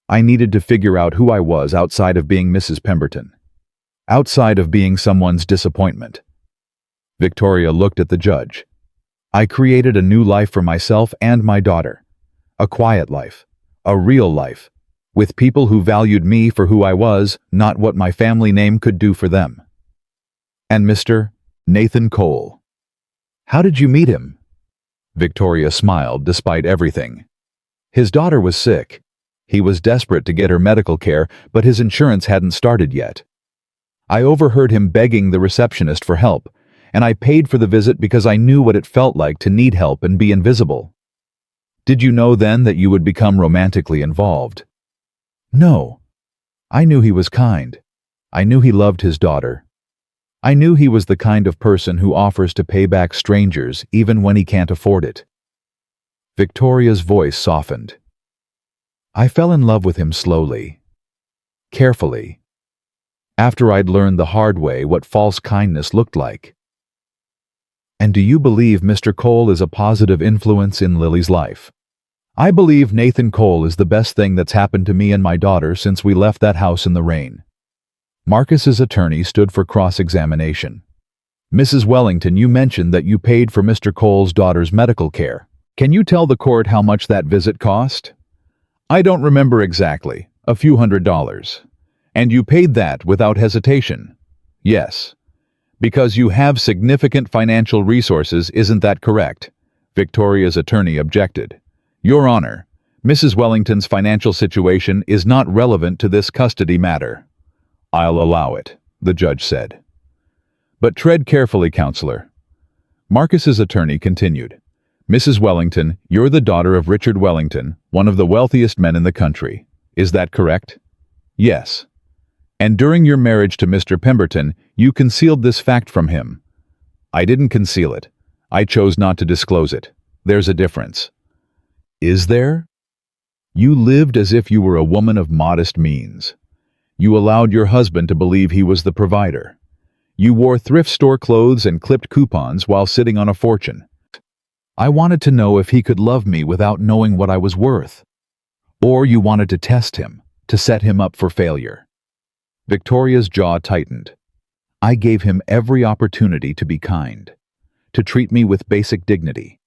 I needed to figure out who I was outside of being Mrs. Pemberton. Outside of being someone's disappointment. Victoria looked at the judge. I created a new life for myself and my daughter. A quiet life. A real life. With people who valued me for who I was, not what my family name could do for them. And Mr. Nathan Cole. How did you meet him? Victoria smiled despite everything. His daughter was sick. He was desperate to get her medical care, but his insurance hadn't started yet. I overheard him begging the receptionist for help, and I paid for the visit because I knew what it felt like to need help and be invisible. Did you know then that you would become romantically involved? No. I knew he was kind. I knew he loved his daughter. I knew he was the kind of person who offers to pay back strangers even when he can't afford it. Victoria's voice softened. I fell in love with him slowly, carefully, after I'd learned the hard way what false kindness looked like. And do you believe Mr. Cole is a positive influence in Lily's life? I believe Nathan Cole is the best thing that's happened to me and my daughter since we left that house in the rain. Marcus's attorney stood for cross-examination. Mrs. Wellington, you mentioned that you paid for Mr. Cole's daughter's medical care. Can you tell the court how much that visit cost? I don't remember exactly, a few $100s. And you paid that without hesitation? Yes. Because you have significant financial resources, isn't that correct? Victoria's attorney objected. Your Honor, Mrs. Wellington's financial situation is not relevant to this custody matter. I'll allow it, the judge said. But tread carefully, counselor. Marcus's attorney continued. Mrs. Wellington, you're the daughter of Richard Wellington, one of the wealthiest men in the country. Is that correct? Yes. And during your marriage to Mr. Pemberton, you concealed this fact from him. I didn't conceal it. I chose not to disclose it. There's a difference. Is there? You lived as if you were a woman of modest means. You allowed your husband to believe he was the provider. You wore thrift store clothes and clipped coupons while sitting on a fortune. I wanted to know if he could love me without knowing what I was worth. Or you wanted to test him, to set him up for failure. Victoria's jaw tightened. I gave him every opportunity to be kind, to treat me with basic dignity.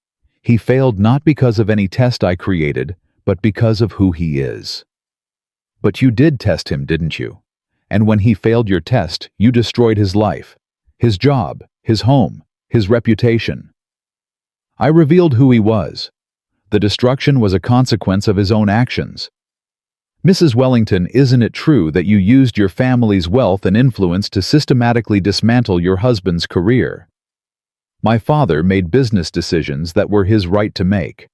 He failed not because of any test I created, but because of who he is. But you did test him, didn't you? And when he failed your test, you destroyed his life, his job, his home, his reputation. I revealed who he was. The destruction was a consequence of his own actions. Mrs. Wellington, isn't it true that you used your family's wealth and influence to systematically dismantle your husband's career? My father made business decisions that were his right to make.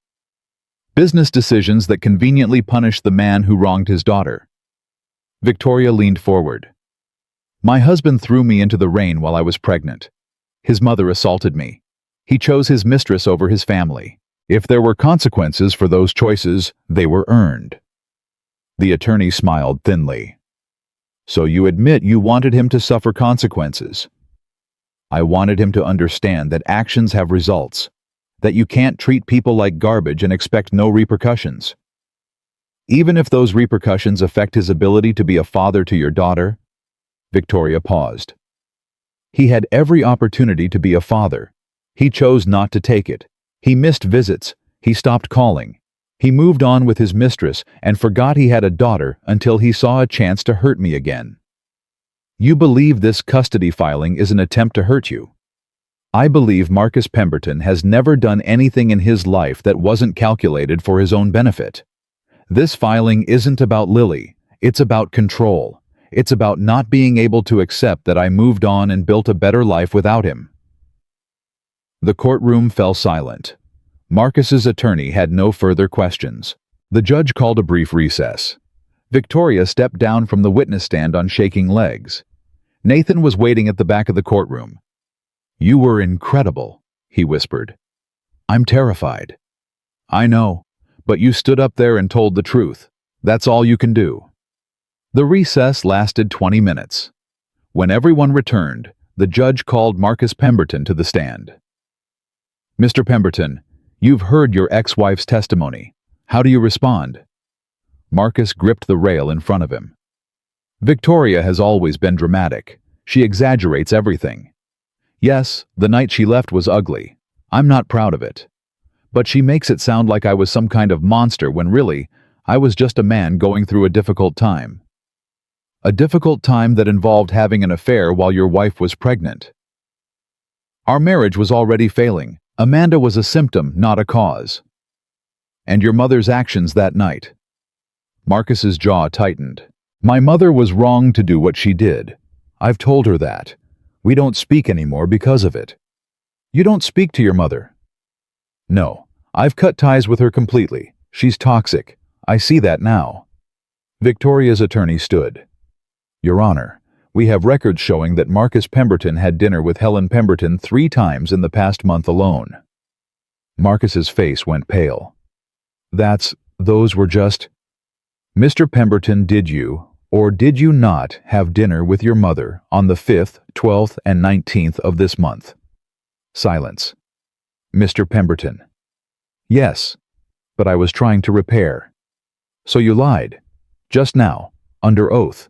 Business decisions that conveniently punished the man who wronged his daughter. Victoria leaned forward. My husband threw me into the rain while I was pregnant. His mother assaulted me. He chose his mistress over his family. If there were consequences for those choices, they were earned. The attorney smiled thinly. So you admit you wanted him to suffer consequences. I wanted him to understand that actions have results, that you can't treat people like garbage and expect no repercussions. Even if those repercussions affect his ability to be a father to your daughter. Victoria paused. He had every opportunity to be a father. He chose not to take it. He missed visits. He stopped calling. He moved on with his mistress and forgot he had a daughter until he saw a chance to hurt me again. You believe this custody filing is an attempt to hurt you. I believe Marcus Pemberton has never done anything in his life that wasn't calculated for his own benefit. This filing isn't about Lily. It's about control. It's about not being able to accept that I moved on and built a better life without him. The courtroom fell silent. Marcus's attorney had no further questions. The judge called a brief recess. Victoria stepped down from the witness stand on shaking legs. Nathan was waiting at the back of the courtroom. You were incredible, he whispered. I'm terrified. I know, but you stood up there and told the truth. That's all you can do. The recess lasted 20 minutes. When everyone returned, the judge called Marcus Pemberton to the stand. Mr. Pemberton, you've heard your ex-wife's testimony. How do you respond? Marcus gripped the rail in front of him. Victoria has always been dramatic. She exaggerates everything. Yes, the night she left was ugly. I'm not proud of it. But she makes it sound like I was some kind of monster when really, I was just a man going through a difficult time. A difficult time that involved having an affair while your wife was pregnant. Our marriage was already failing. Amanda was a symptom, not a cause. And your mother's actions that night. Marcus's jaw tightened. My mother was wrong to do what she did. I've told her that. We don't speak anymore because of it. You don't speak to your mother? No, I've cut ties with her completely. She's toxic. I see that now. Victoria's attorney stood. Your Honor, we have records showing that Marcus Pemberton had dinner with Helen Pemberton 3 times in the past month alone. Marcus's face went pale. Those were just... Mr. Pemberton, did you, or did you not, have dinner with your mother on the 5th, 12th, and 19th of this month? Silence. Mr. Pemberton. Yes, but I was trying to repair. So you lied. Just now, under oath.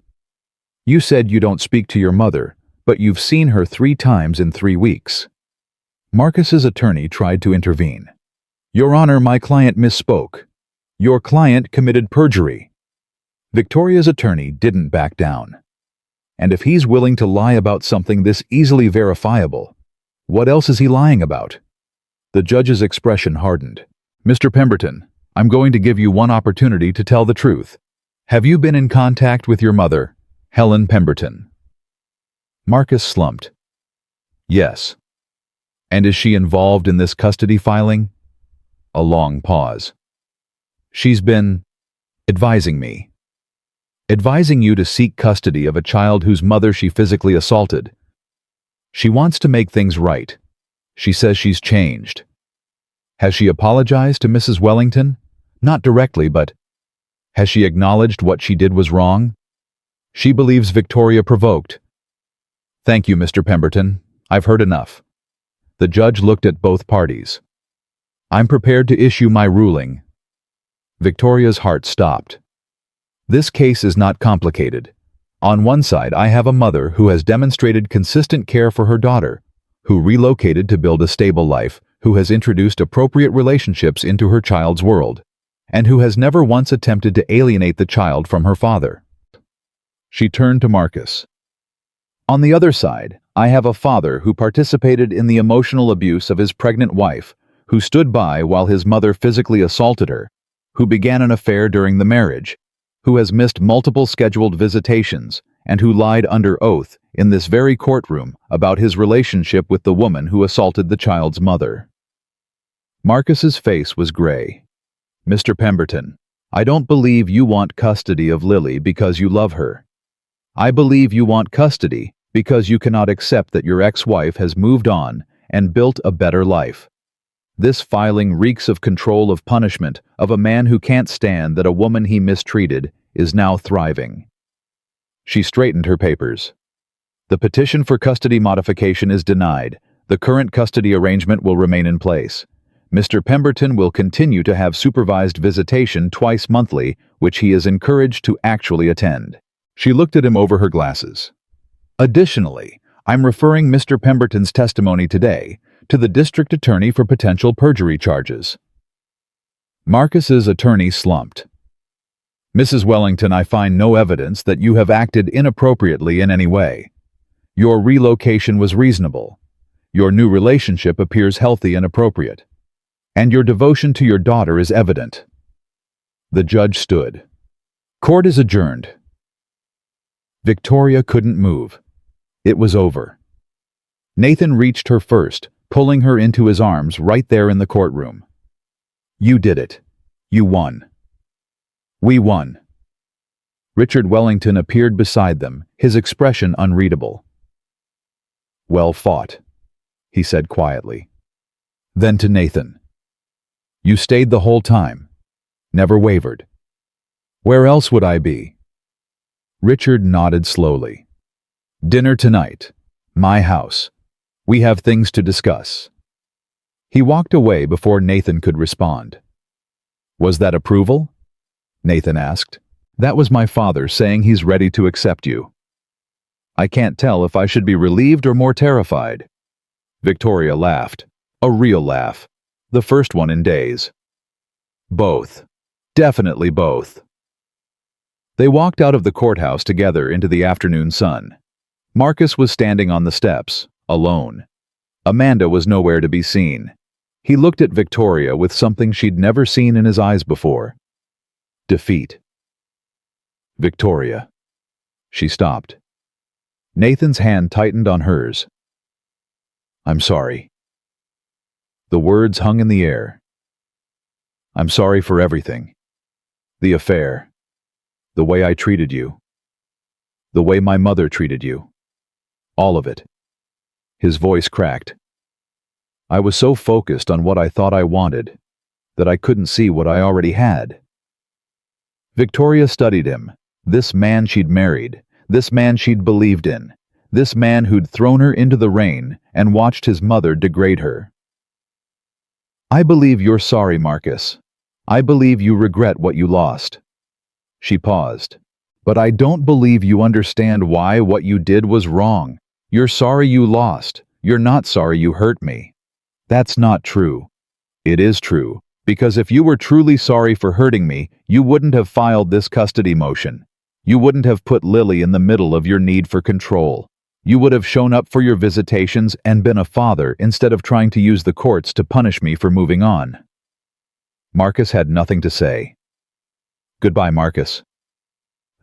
You said you don't speak to your mother, but you've seen her 3 times in 3 weeks. Marcus's attorney tried to intervene. Your Honor, my client misspoke. Your client committed perjury. Victoria's attorney didn't back down. And if he's willing to lie about something this easily verifiable, what else is he lying about? The judge's expression hardened. Mr. Pemberton, I'm going to give you one opportunity to tell the truth. Have you been in contact with your mother, Helen Pemberton? Marcus slumped. Yes. And is she involved in this custody filing? A long pause. She's been advising me. Advising you to seek custody of a child whose mother she physically assaulted. She wants to make things right. She says she's changed. Has she apologized to Mrs. Wellington? Not directly, but has she acknowledged what she did was wrong? She believes Victoria provoked. Thank you, Mr. Pemberton. I've heard enough. The judge looked at both parties. I'm prepared to issue my ruling. Victoria's heart stopped. This case is not complicated. On one side, I have a mother who has demonstrated consistent care for her daughter, who relocated to build a stable life, who has introduced appropriate relationships into her child's world, and who has never once attempted to alienate the child from her father. She turned to Marcus. On the other side, I have a father who participated in the emotional abuse of his pregnant wife, who stood by while his mother physically assaulted her, who began an affair during the marriage, who has missed multiple scheduled visitations, and who lied under oath in this very courtroom about his relationship with the woman who assaulted the child's mother. Marcus's face was gray. Mr. Pemberton, I don't believe you want custody of Lily because you love her. I believe you want custody because you cannot accept that your ex-wife has moved on and built a better life. This filing reeks of control of punishment of a man who can't stand that a woman he mistreated is now thriving. She straightened her papers. The petition for custody modification is denied. The current custody arrangement will remain in place. Mr. Pemberton will continue to have supervised visitation twice monthly, which he is encouraged to actually attend. She looked at him over her glasses. Additionally, I'm referring Mr. Pemberton's testimony today to the district attorney for potential perjury charges. Marcus's attorney slumped. Mrs. Wellington, I find no evidence that you have acted inappropriately in any way. Your relocation was reasonable. Your new relationship appears healthy and appropriate. And your devotion to your daughter is evident. The judge stood. Court is adjourned. Victoria couldn't move. It was over. Nathan reached her first, pulling her into his arms right there in the courtroom. You did it. You won. We won. Richard Wellington appeared beside them, his expression unreadable. Well fought, he said quietly. Then to Nathan. You stayed the whole time. Never wavered. Where else would I be? Richard nodded slowly. Dinner tonight. My house. We have things to discuss. He walked away before Nathan could respond. Was that approval? Nathan asked. That was my father saying he's ready to accept you. I can't tell if I should be relieved or more terrified. Victoria laughed. A real laugh. The first one in days. Both. Definitely both. They walked out of the courthouse together into the afternoon sun. Marcus was standing on the steps, alone. Amanda was nowhere to be seen. He looked at Victoria with something she'd never seen in his eyes before. Defeat. Victoria. She stopped. Nathan's hand tightened on hers. I'm sorry. The words hung in the air. I'm sorry for everything. The affair. The way I treated you. The way my mother treated you. All of it. His voice cracked. I was so focused on what I thought I wanted that I couldn't see what I already had. Victoria studied him, this man she'd married, this man she'd believed in, this man who'd thrown her into the rain and watched his mother degrade her. I believe you're sorry, Marcus. I believe you regret what you lost. She paused. But I don't believe you understand why what you did was wrong. You're sorry you lost. You're not sorry you hurt me. That's not true. It is true, because if you were truly sorry for hurting me, you wouldn't have filed this custody motion. You wouldn't have put Lily in the middle of your need for control. You would have shown up for your visitations and been a father instead of trying to use the courts to punish me for moving on. Marcus had nothing to say. Goodbye, Marcus.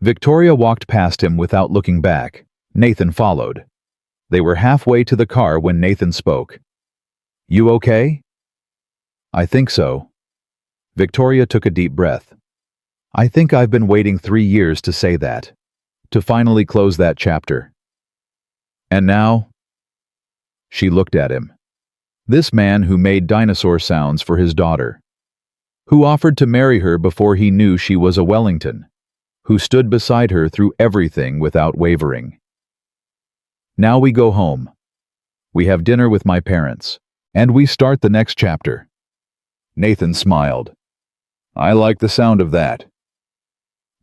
Victoria walked past him without looking back. Nathan followed. They were halfway to the car when Nathan spoke. You okay? I think so. Victoria took a deep breath. I think I've been waiting 3 years to say that. To finally close that chapter. And now? She looked at him. This man who made dinosaur sounds for his daughter. Who offered to marry her before he knew she was a Wellington. Who stood beside her through everything without wavering. Now we go home. We have dinner with my parents. And we start the next chapter. Nathan smiled. I like the sound of that.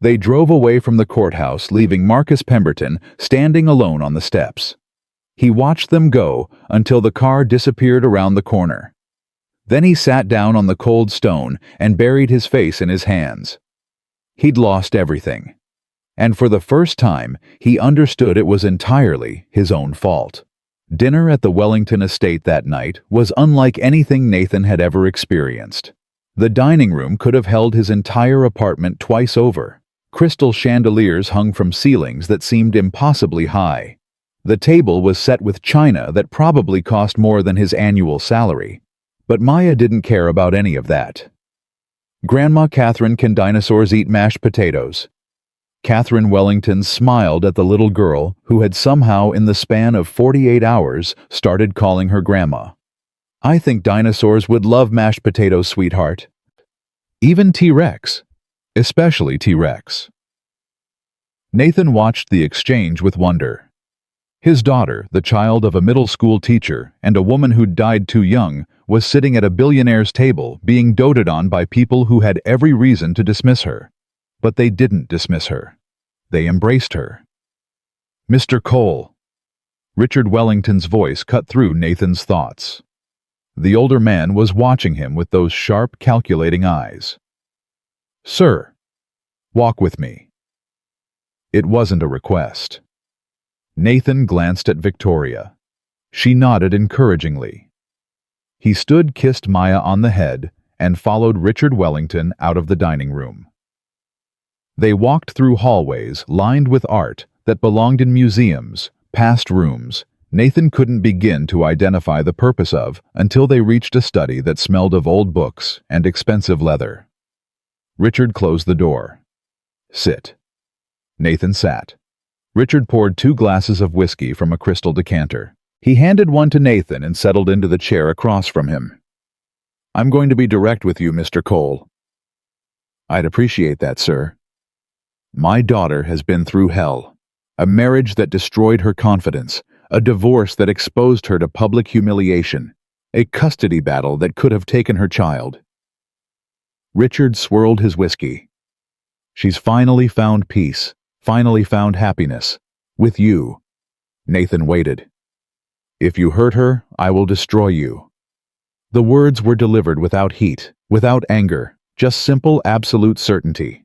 They drove away from the courthouse, leaving Marcus Pemberton standing alone on the steps. He watched them go until the car disappeared around the corner. Then he sat down on the cold stone and buried his face in his hands. He'd lost everything. And for the first time, he understood it was entirely his own fault. Dinner at the Wellington estate that night was unlike anything Nathan had ever experienced. The dining room could have held his entire apartment twice over. Crystal chandeliers hung from ceilings that seemed impossibly high. The table was set with china that probably cost more than his annual salary. But Maya didn't care about any of that. Grandma Catherine, can dinosaurs eat mashed potatoes? Catherine Wellington smiled at the little girl who had somehow in the span of 48 hours started calling her grandma. I think dinosaurs would love mashed potatoes, sweetheart. Even T-Rex. Especially T-Rex. Nathan watched the exchange with wonder. His daughter, the child of a middle school teacher and a woman who'd died too young, was sitting at a billionaire's table being doted on by people who had every reason to dismiss her. But they didn't dismiss her. They embraced her. Mr. Cole. Richard Wellington's voice cut through Nathan's thoughts. The older man was watching him with those sharp, calculating eyes. Sir, walk with me. It wasn't a request. Nathan glanced at Victoria. She nodded encouragingly. He stood, kissed Maya on the head, and followed Richard Wellington out of the dining room. They walked through hallways lined with art that belonged in museums, past rooms Nathan couldn't begin to identify the purpose of until they reached a study that smelled of old books and expensive leather. Richard closed the door. Sit. Nathan sat. Richard poured 2 glasses of whiskey from a crystal decanter. He handed one to Nathan and settled into the chair across from him. I'm going to be direct with you, Mr. Cole. I'd appreciate that, sir. My daughter has been through hell. A marriage that destroyed her confidence, a divorce that exposed her to public humiliation, a custody battle that could have taken her child. Richard swirled his whiskey. She's finally found peace, finally found happiness. With you. Nathan waited. If you hurt her, I will destroy you. The words were delivered without heat, without anger, just simple, absolute certainty.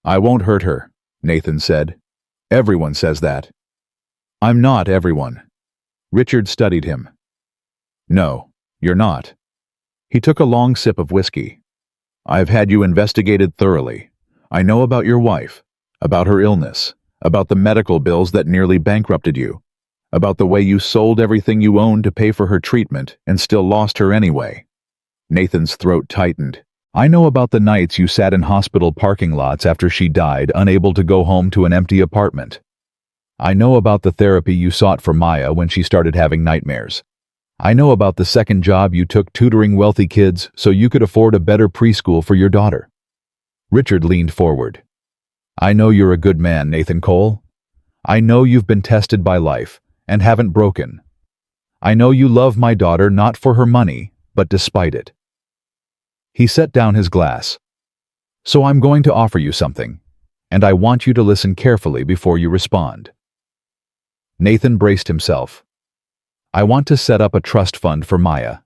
I won't hurt her, Nathan said. Everyone says that. I'm not everyone. Richard studied him. No, you're not. He took a long sip of whiskey. I've had you investigated thoroughly. I know about your wife, about her illness, about the medical bills that nearly bankrupted you, about the way you sold everything you owned to pay for her treatment and still lost her anyway. Nathan's throat tightened. I know about the nights you sat in hospital parking lots after she died, unable to go home to an empty apartment. I know about the therapy you sought for Maya when she started having nightmares. I know about the second job you took tutoring wealthy kids so you could afford a better preschool for your daughter. Richard leaned forward. I know you're a good man, Nathan Cole. I know you've been tested by life and haven't broken. I know you love my daughter not for her money, but despite it. He set down his glass. So I'm going to offer you something, and I want you to listen carefully before you respond. Nathan braced himself. I want to set up a trust fund for Maya,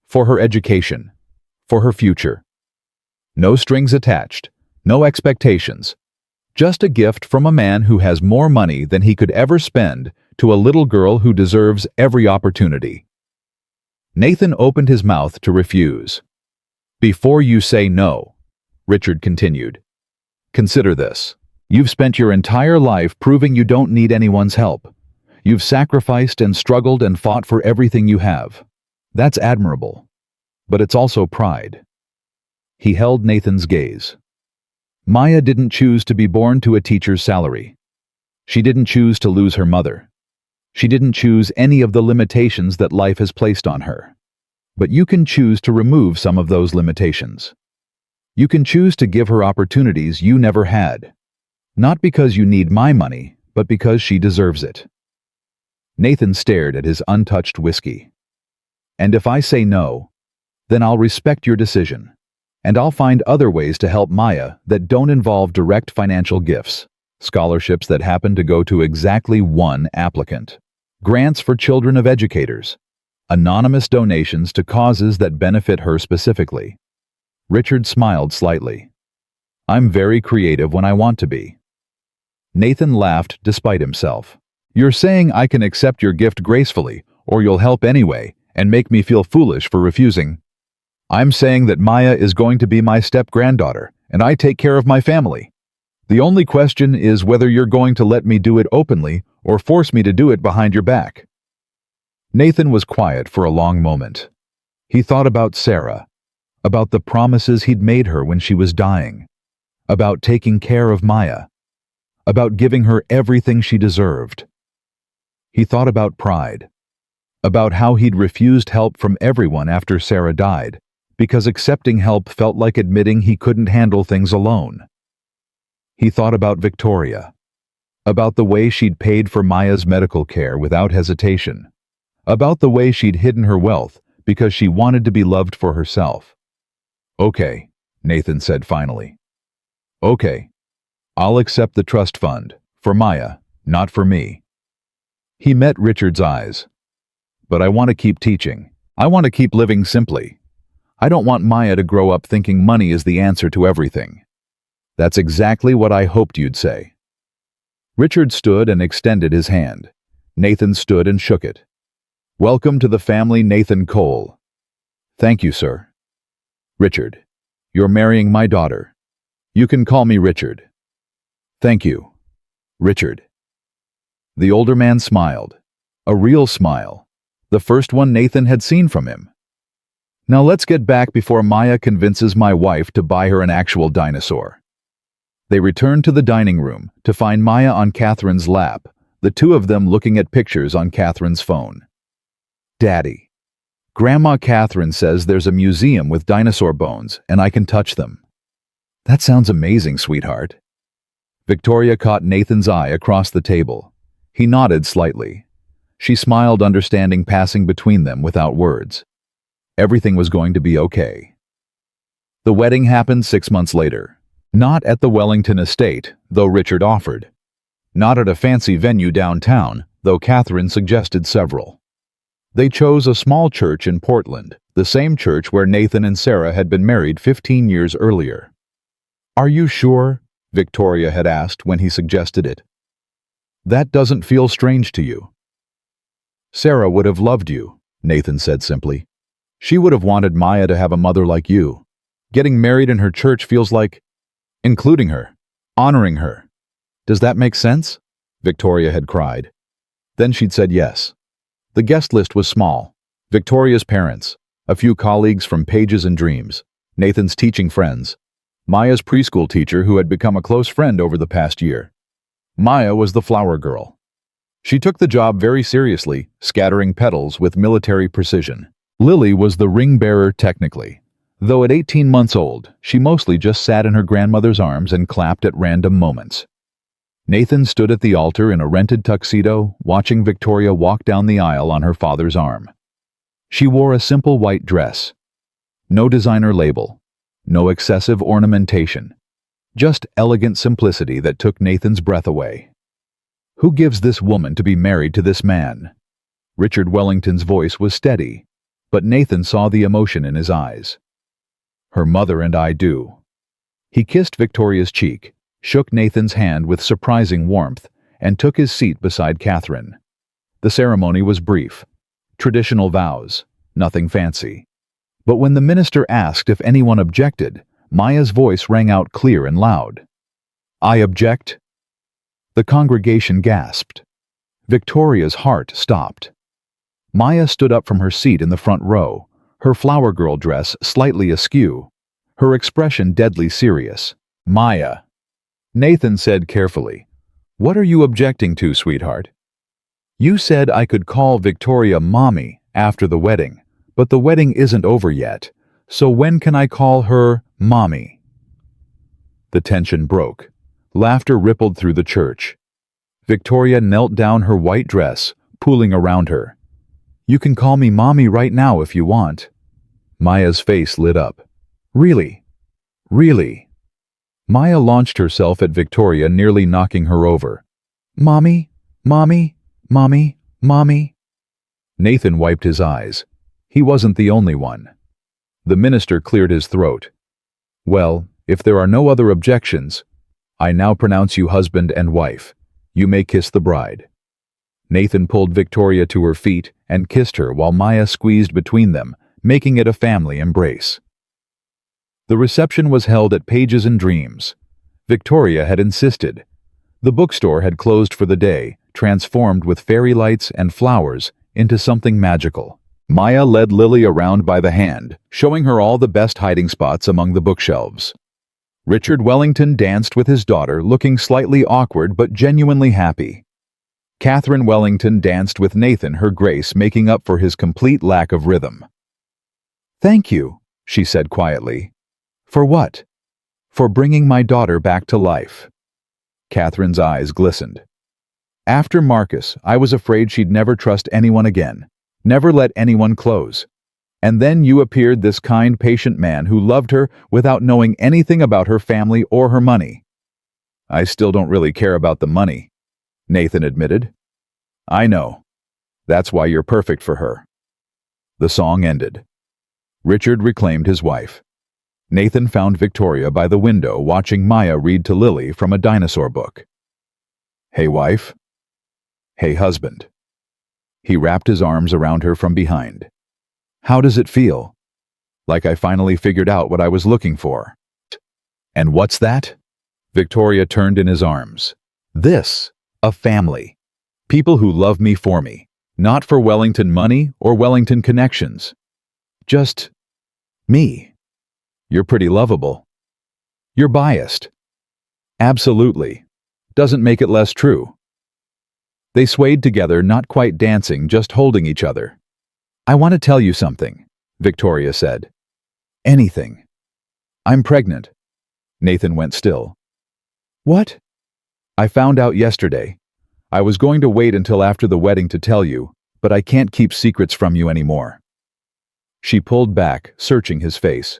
for her education, for her future. No strings attached, no expectations, just a gift from a man who has more money than he could ever spend to a little girl who deserves every opportunity. Nathan opened his mouth to refuse. Before you say no, Richard continued, consider this. You've spent your entire life proving you don't need anyone's help. You've sacrificed and struggled and fought for everything you have. That's admirable. But it's also pride. He held Nathan's gaze. Maya didn't choose to be born to a teacher's salary. She didn't choose to lose her mother. She didn't choose any of the limitations that life has placed on her. But you can choose to remove some of those limitations. You can choose to give her opportunities you never had. Not because you need my money, but because she deserves it. Nathan stared at his untouched whiskey. And if I say no, then I'll respect your decision, and I'll find other ways to help Maya that don't involve direct financial gifts, scholarships that happen to go to exactly one applicant, grants for children of educators, anonymous donations to causes that benefit her specifically. Richard smiled slightly. I'm very creative when I want to be. Nathan laughed despite himself. You're saying I can accept your gift gracefully, or you'll help anyway, and make me feel foolish for refusing. I'm saying that Maya is going to be my step-granddaughter, and I take care of my family. The only question is whether you're going to let me do it openly or force me to do it behind your back. Nathan was quiet for a long moment. He thought about Sarah, about the promises he'd made her when she was dying, about taking care of Maya, about giving her everything she deserved. He thought about pride, about how he'd refused help from everyone after Sarah died, because accepting help felt like admitting he couldn't handle things alone. He thought about Victoria, about the way she'd paid for Maya's medical care without hesitation, about the way she'd hidden her wealth because she wanted to be loved for herself. Okay, Nathan said finally. Okay, I'll accept the trust fund, for Maya, not for me. He met Richard's eyes. But I want to keep teaching. I want to keep living simply. I don't want Maya to grow up thinking money is the answer to everything. That's exactly what I hoped you'd say. Richard stood and extended his hand. Nathan stood and shook it. Welcome to the family, Nathan Cole. Thank you, sir. Richard, you're marrying my daughter. You can call me Richard. Thank you, Richard. The older man smiled. A real smile. The first one Nathan had seen from him. Now let's get back before Maya convinces my wife to buy her an actual dinosaur. They returned to the dining room to find Maya on Catherine's lap, the two of them looking at pictures on Catherine's phone. Daddy, Grandma Catherine says there's a museum with dinosaur bones and I can touch them. That sounds amazing, sweetheart. Victoria caught Nathan's eye across the table. He nodded slightly. She smiled, understanding passing between them without words. Everything was going to be okay. The wedding happened 6 months later. Not at the Wellington estate, though Richard offered. Not at a fancy venue downtown, though Catherine suggested several. They chose a small church in Portland, the same church where Nathan and Sarah had been married 15 years earlier. "Are you sure?" Victoria had asked when he suggested it. "That doesn't feel strange to you?" "Sarah would have loved you," Nathan said simply. "She would have wanted Maya to have a mother like you. Getting married in her church feels like including her, honoring her. Does that make sense?" Victoria had cried. Then she'd said yes. The guest list was small. Victoria's parents, a few colleagues from Pages and Dreams, Nathan's teaching friends, Maya's preschool teacher who had become a close friend over the past year. Maya was the flower girl. She took the job very seriously, scattering petals with military precision. Lily was the ring bearer technically. Though at 18 months old, she mostly just sat in her grandmother's arms and clapped at random moments. Nathan stood at the altar in a rented tuxedo, watching Victoria walk down the aisle on her father's arm. She wore a simple white dress. No designer label, no excessive ornamentation, just elegant simplicity that took Nathan's breath away. "Who gives this woman to be married to this man?" Richard Wellington's voice was steady, but Nathan saw the emotion in his eyes. "Her mother and I do." He kissed Victoria's cheek, shook Nathan's hand with surprising warmth, and took his seat beside Catherine. The ceremony was brief. Traditional vows, nothing fancy. But when the minister asked if anyone objected, Maya's voice rang out clear and loud. "I object." The congregation gasped. Victoria's heart stopped. Maya stood up from her seat in the front row, her flower girl dress slightly askew, her expression deadly serious. "Maya," Nathan said carefully, "what are you objecting to, sweetheart? You said I could call Victoria Mommy after the wedding, but the wedding isn't over yet, so when can I call her Mommy?" The tension broke. Laughter rippled through the church. Victoria knelt down her white dress, pooling around her. "You can call me Mommy right now if you want." Maya's face lit up. "Really? Really?" Maya launched herself at Victoria, nearly knocking her over. "Mommy, Mommy, Mommy, Mommy." Nathan wiped his eyes. He wasn't the only one. The minister cleared his throat. "Well, if there are no other objections, I now pronounce you husband and wife. You may kiss the bride." Nathan pulled Victoria to her feet and kissed her while Maya squeezed between them, making it a family embrace. The reception was held at Pages and Dreams. Victoria had insisted. The bookstore had closed for the day, transformed with fairy lights and flowers into something magical. Maya led Lily around by the hand, showing her all the best hiding spots among the bookshelves. Richard Wellington danced with his daughter, looking slightly awkward but genuinely happy. Catherine Wellington danced with Nathan, her grace making up for his complete lack of rhythm. "Thank you," she said quietly. "For what?" "For bringing my daughter back to life." Catherine's eyes glistened. "After Marcus, I was afraid she'd never trust anyone again, never let anyone close. And then you appeared, this kind, patient man who loved her without knowing anything about her family or her money." "I still don't really care about the money," Nathan admitted. "I know. That's why you're perfect for her." The song ended. Richard reclaimed his wife. Nathan found Victoria by the window watching Maya read to Lily from a dinosaur book. "Hey, wife." "Hey, husband." He wrapped his arms around her from behind. "How does it feel?" "Like I finally figured out what I was looking for." "And what's that?" Victoria turned in his arms. "This. A family. People who love me for me. Not for Wellington money or Wellington connections. Just me." "You're pretty lovable." "You're biased." "Absolutely. Doesn't make it less true." They swayed together, not quite dancing, just holding each other. "I want to tell you something," Victoria said. "Anything." "I'm pregnant." Nathan went still. "What?" "I found out yesterday. I was going to wait until after the wedding to tell you, but I can't keep secrets from you anymore." She pulled back, searching his face.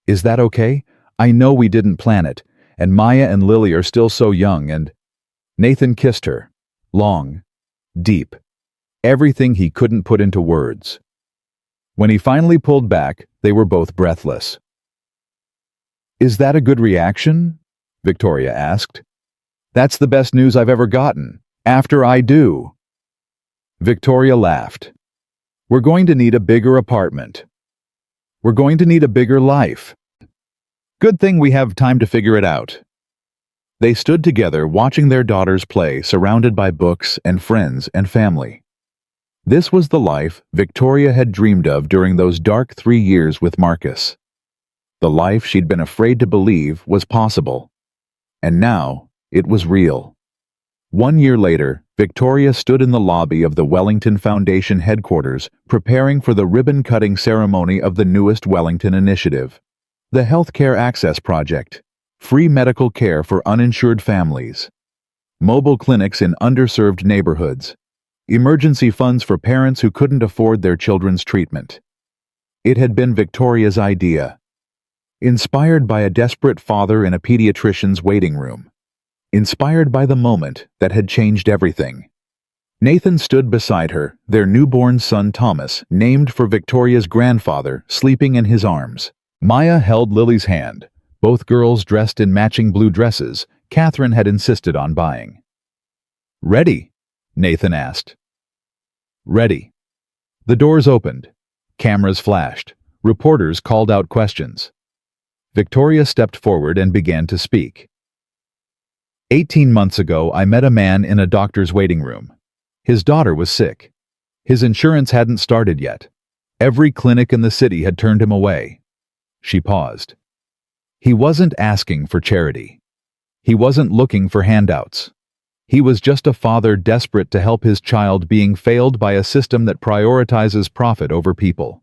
"Is that okay? I know we didn't plan it, and Maya and Lily are still so young and—" Nathan kissed her. Long. Deep. Everything he couldn't put into words. When he finally pulled back, they were both breathless. "Is that a good reaction?" Victoria asked. "That's the best news I've ever gotten. After I do." Victoria laughed. "We're going to need a bigger apartment. We're going to need a bigger life. Good thing we have time to figure it out." They stood together watching their daughters play, surrounded by books and friends and family. This was the life Victoria had dreamed of during those dark 3 years with Marcus. The life she'd been afraid to believe was possible. And now, it was real. 1 year later, Victoria stood in the lobby of the Wellington Foundation headquarters, preparing for the ribbon-cutting ceremony of the newest Wellington initiative, the Healthcare Access Project, free medical care for uninsured families, mobile clinics in underserved neighborhoods, emergency funds for parents who couldn't afford their children's treatment. It had been Victoria's idea, inspired by a desperate father in a pediatrician's waiting room, inspired by the moment that had changed everything. Nathan stood beside her, their newborn son Thomas, named for Victoria's grandfather, sleeping in his arms. Maya held Lily's hand, both girls dressed in matching blue dresses Catherine had insisted on buying. "Ready?" Nathan asked. "Ready." The doors opened. Cameras flashed. Reporters called out questions. Victoria stepped forward and began to speak. 18 months ago, I met a man in a doctor's waiting room. His daughter was sick. His insurance hadn't started yet. Every clinic in the city had turned him away. She paused. He wasn't asking for charity. He wasn't looking for handouts. He was just a father desperate to help his child being failed by a system that prioritizes profit over people.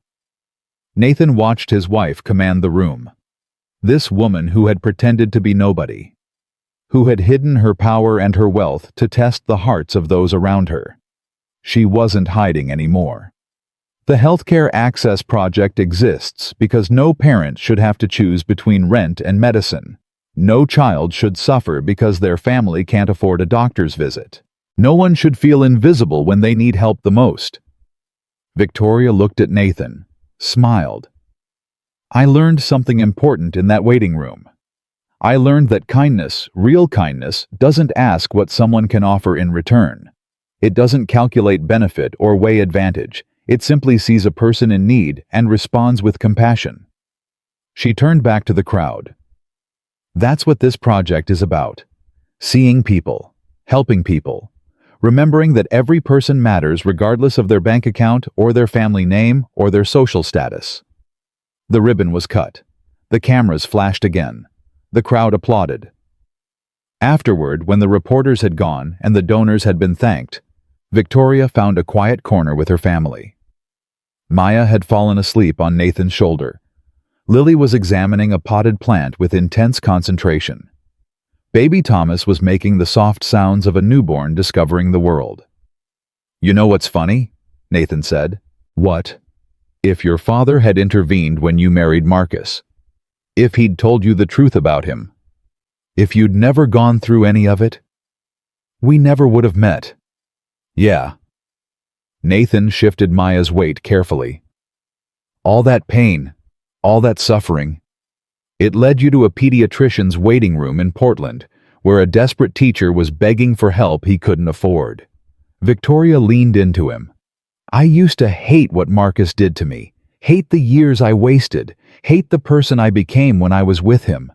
Nathan watched his wife command the room. This woman who had pretended to be nobody, who had hidden her power and her wealth to test the hearts of those around her. She wasn't hiding anymore. The Healthcare Access Project exists because no parent should have to choose between rent and medicine. No child should suffer because their family can't afford a doctor's visit. No one should feel invisible when they need help the most. Victoria looked at Nathan, smiled. I learned something important in that waiting room. I learned that kindness, real kindness, doesn't ask what someone can offer in return. It doesn't calculate benefit or weigh advantage. It simply sees a person in need and responds with compassion. She turned back to the crowd. That's what this project is about. Seeing people, helping people, remembering that every person matters regardless of their bank account or their family name or their social status. The ribbon was cut. The cameras flashed again. The crowd applauded. Afterward, when the reporters had gone and the donors had been thanked, Victoria found a quiet corner with her family. Maya had fallen asleep on Nathan's shoulder. Lily was examining a potted plant with intense concentration. Baby Thomas was making the soft sounds of a newborn discovering the world. You know what's funny? Nathan said. What? If your father had intervened when you married Marcus, if he'd told you the truth about him, if you'd never gone through any of it, we never would have met. Yeah. Nathan shifted Maya's weight carefully. All that pain, all that suffering, it led you to a pediatrician's waiting room in Portland, where a desperate teacher was begging for help he couldn't afford. Victoria leaned into him. I used to hate what Marcus did to me, hate the years I wasted, hate the person I became when I was with him.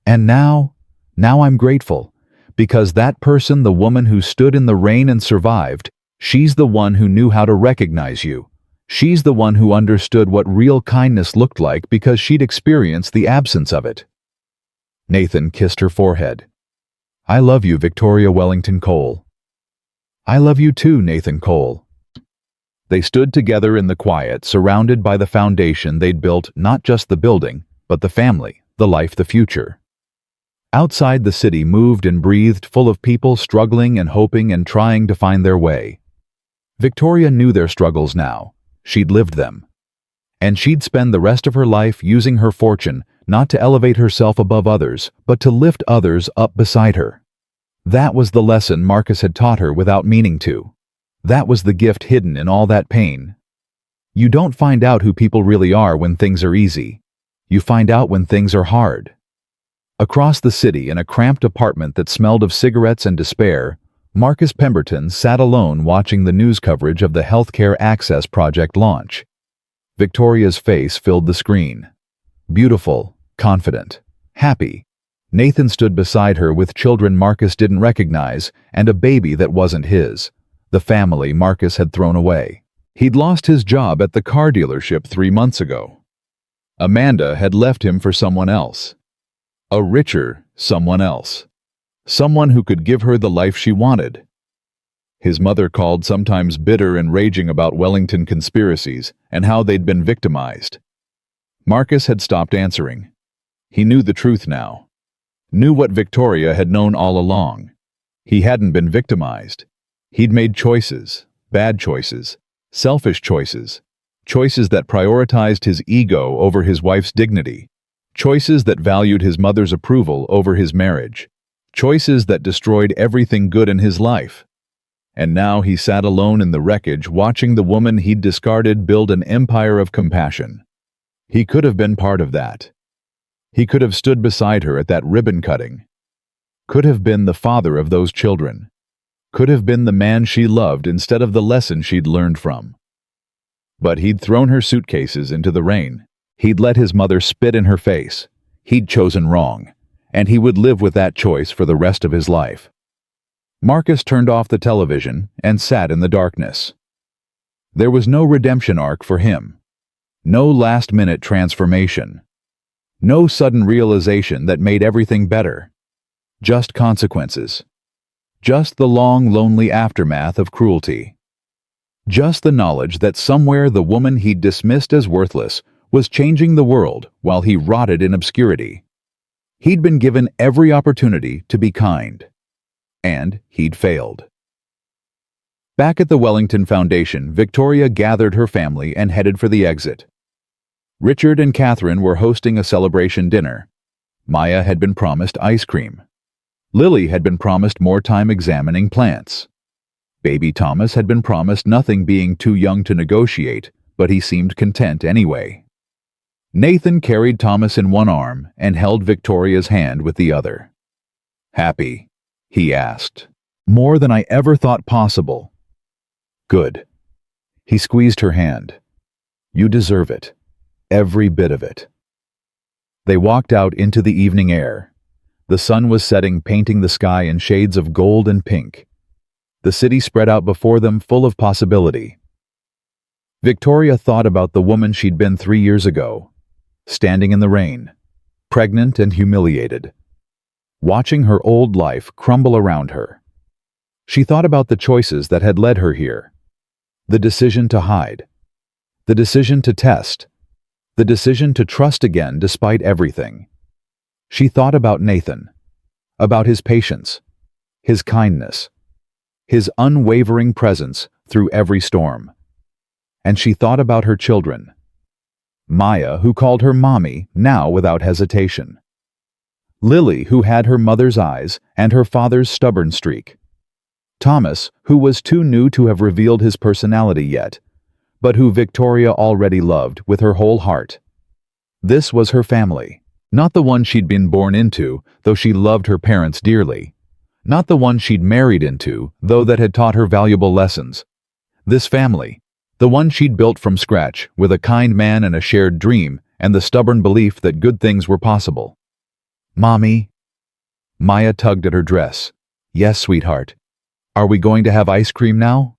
And now I'm grateful, because that person, the woman who stood in the rain and survived, she's the one who knew how to recognize you. She's the one who understood what real kindness looked like because she'd experienced the absence of it. Nathan kissed her forehead. I love you, Victoria Wellington Cole. I love you too, Nathan Cole. They stood together in the quiet, surrounded by the foundation they'd built, not just the building, but the family, the life, the future. Outside, the city moved and breathed, full of people struggling and hoping and trying to find their way. Victoria knew their struggles now. She'd lived them. And she'd spend the rest of her life using her fortune not to elevate herself above others, but to lift others up beside her. That was the lesson Marcus had taught her without meaning to. That was the gift hidden in all that pain. You don't find out who people really are when things are easy. You find out when things are hard. Across the city, in a cramped apartment that smelled of cigarettes and despair, Marcus Pemberton sat alone watching the news coverage of the Healthcare Access Project launch. Victoria's face filled the screen. Beautiful, confident, happy. Nathan stood beside her with children Marcus didn't recognize and a baby that wasn't his, the family Marcus had thrown away. He'd lost his job at the car dealership 3 months ago. Amanda had left him for someone else. A richer someone else. Someone who could give her the life she wanted. His mother called, sometimes bitter and raging about Wellington conspiracies and how they'd been victimized. Marcus had stopped answering. He knew the truth now. Knew what Victoria had known all along. He hadn't been victimized. He'd made choices, bad choices, selfish choices, choices that prioritized his ego over his wife's dignity, choices that valued his mother's approval over his marriage, choices that destroyed everything good in his life. And now he sat alone in the wreckage watching the woman he'd discarded build an empire of compassion. He could have been part of that. He could have stood beside her at that ribbon cutting. Could have been the father of those children. Could have been the man she loved instead of the lesson she'd learned from. But he'd thrown her suitcases into the rain. He'd let his mother spit in her face. He'd chosen wrong, and he would live with that choice for the rest of his life. Marcus turned off the television and sat in the darkness. There was no redemption arc for him. No last-minute transformation. No sudden realization that made everything better. Just consequences. Just the long, lonely aftermath of cruelty. Just the knowledge that somewhere the woman he'd dismissed as worthless was changing the world while he rotted in obscurity. He'd been given every opportunity to be kind. And he'd failed. Back at the Wellington Foundation, Victoria gathered her family and headed for the exit. Richard and Catherine were hosting a celebration dinner. Maya had been promised ice cream. Lily had been promised more time examining plants. Baby Thomas had been promised nothing, being too young to negotiate, but he seemed content anyway. Nathan carried Thomas in one arm and held Victoria's hand with the other. "Happy?" he asked. "More than I ever thought possible." "Good." He squeezed her hand. "You deserve it. Every bit of it." They walked out into the evening air. The sun was setting, painting the sky in shades of gold and pink. The city spread out before them, full of possibility. Victoria thought about the woman she'd been 3 years ago, standing in the rain, pregnant and humiliated, watching her old life crumble around her. She thought about the choices that had led her here. The decision to hide. The decision to test. The decision to trust again despite everything. She thought about Nathan, about his patience, his kindness, his unwavering presence through every storm. And she thought about her children. Maya, who called her mommy now without hesitation. Lily, who had her mother's eyes and her father's stubborn streak. Thomas, who was too new to have revealed his personality yet, but who Victoria already loved with her whole heart. This was her family. Not the one she'd been born into, though she loved her parents dearly. Not the one she'd married into, though that had taught her valuable lessons. This family, the one she'd built from scratch, with a kind man and a shared dream, and the stubborn belief that good things were possible. "Mommy?" Maya tugged at her dress. "Yes, sweetheart. Are we going to have ice cream now?"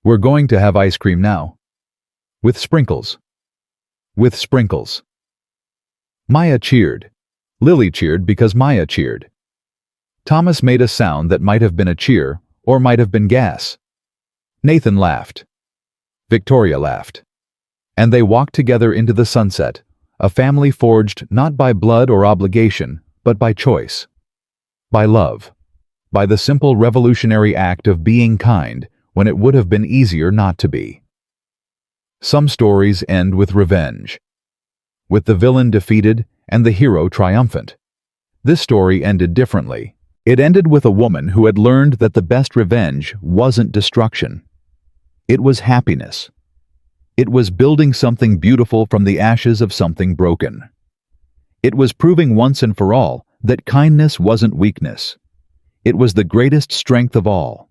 "We're going to have ice cream now. With sprinkles. With sprinkles." Maya cheered. Lily cheered because Maya cheered. Thomas made a sound that might have been a cheer or might have been gas. Nathan laughed. Victoria laughed. And they walked together into the sunset, a family forged not by blood or obligation, but by choice. By love. By the simple revolutionary act of being kind when it would have been easier not to be. Some stories end with revenge. with the villain defeated and the hero triumphant. This story ended differently. It ended with a woman who had learned that the best revenge wasn't destruction. It was happiness. It was building something beautiful from the ashes of something broken. It was proving once and for all that kindness wasn't weakness. It was the greatest strength of all.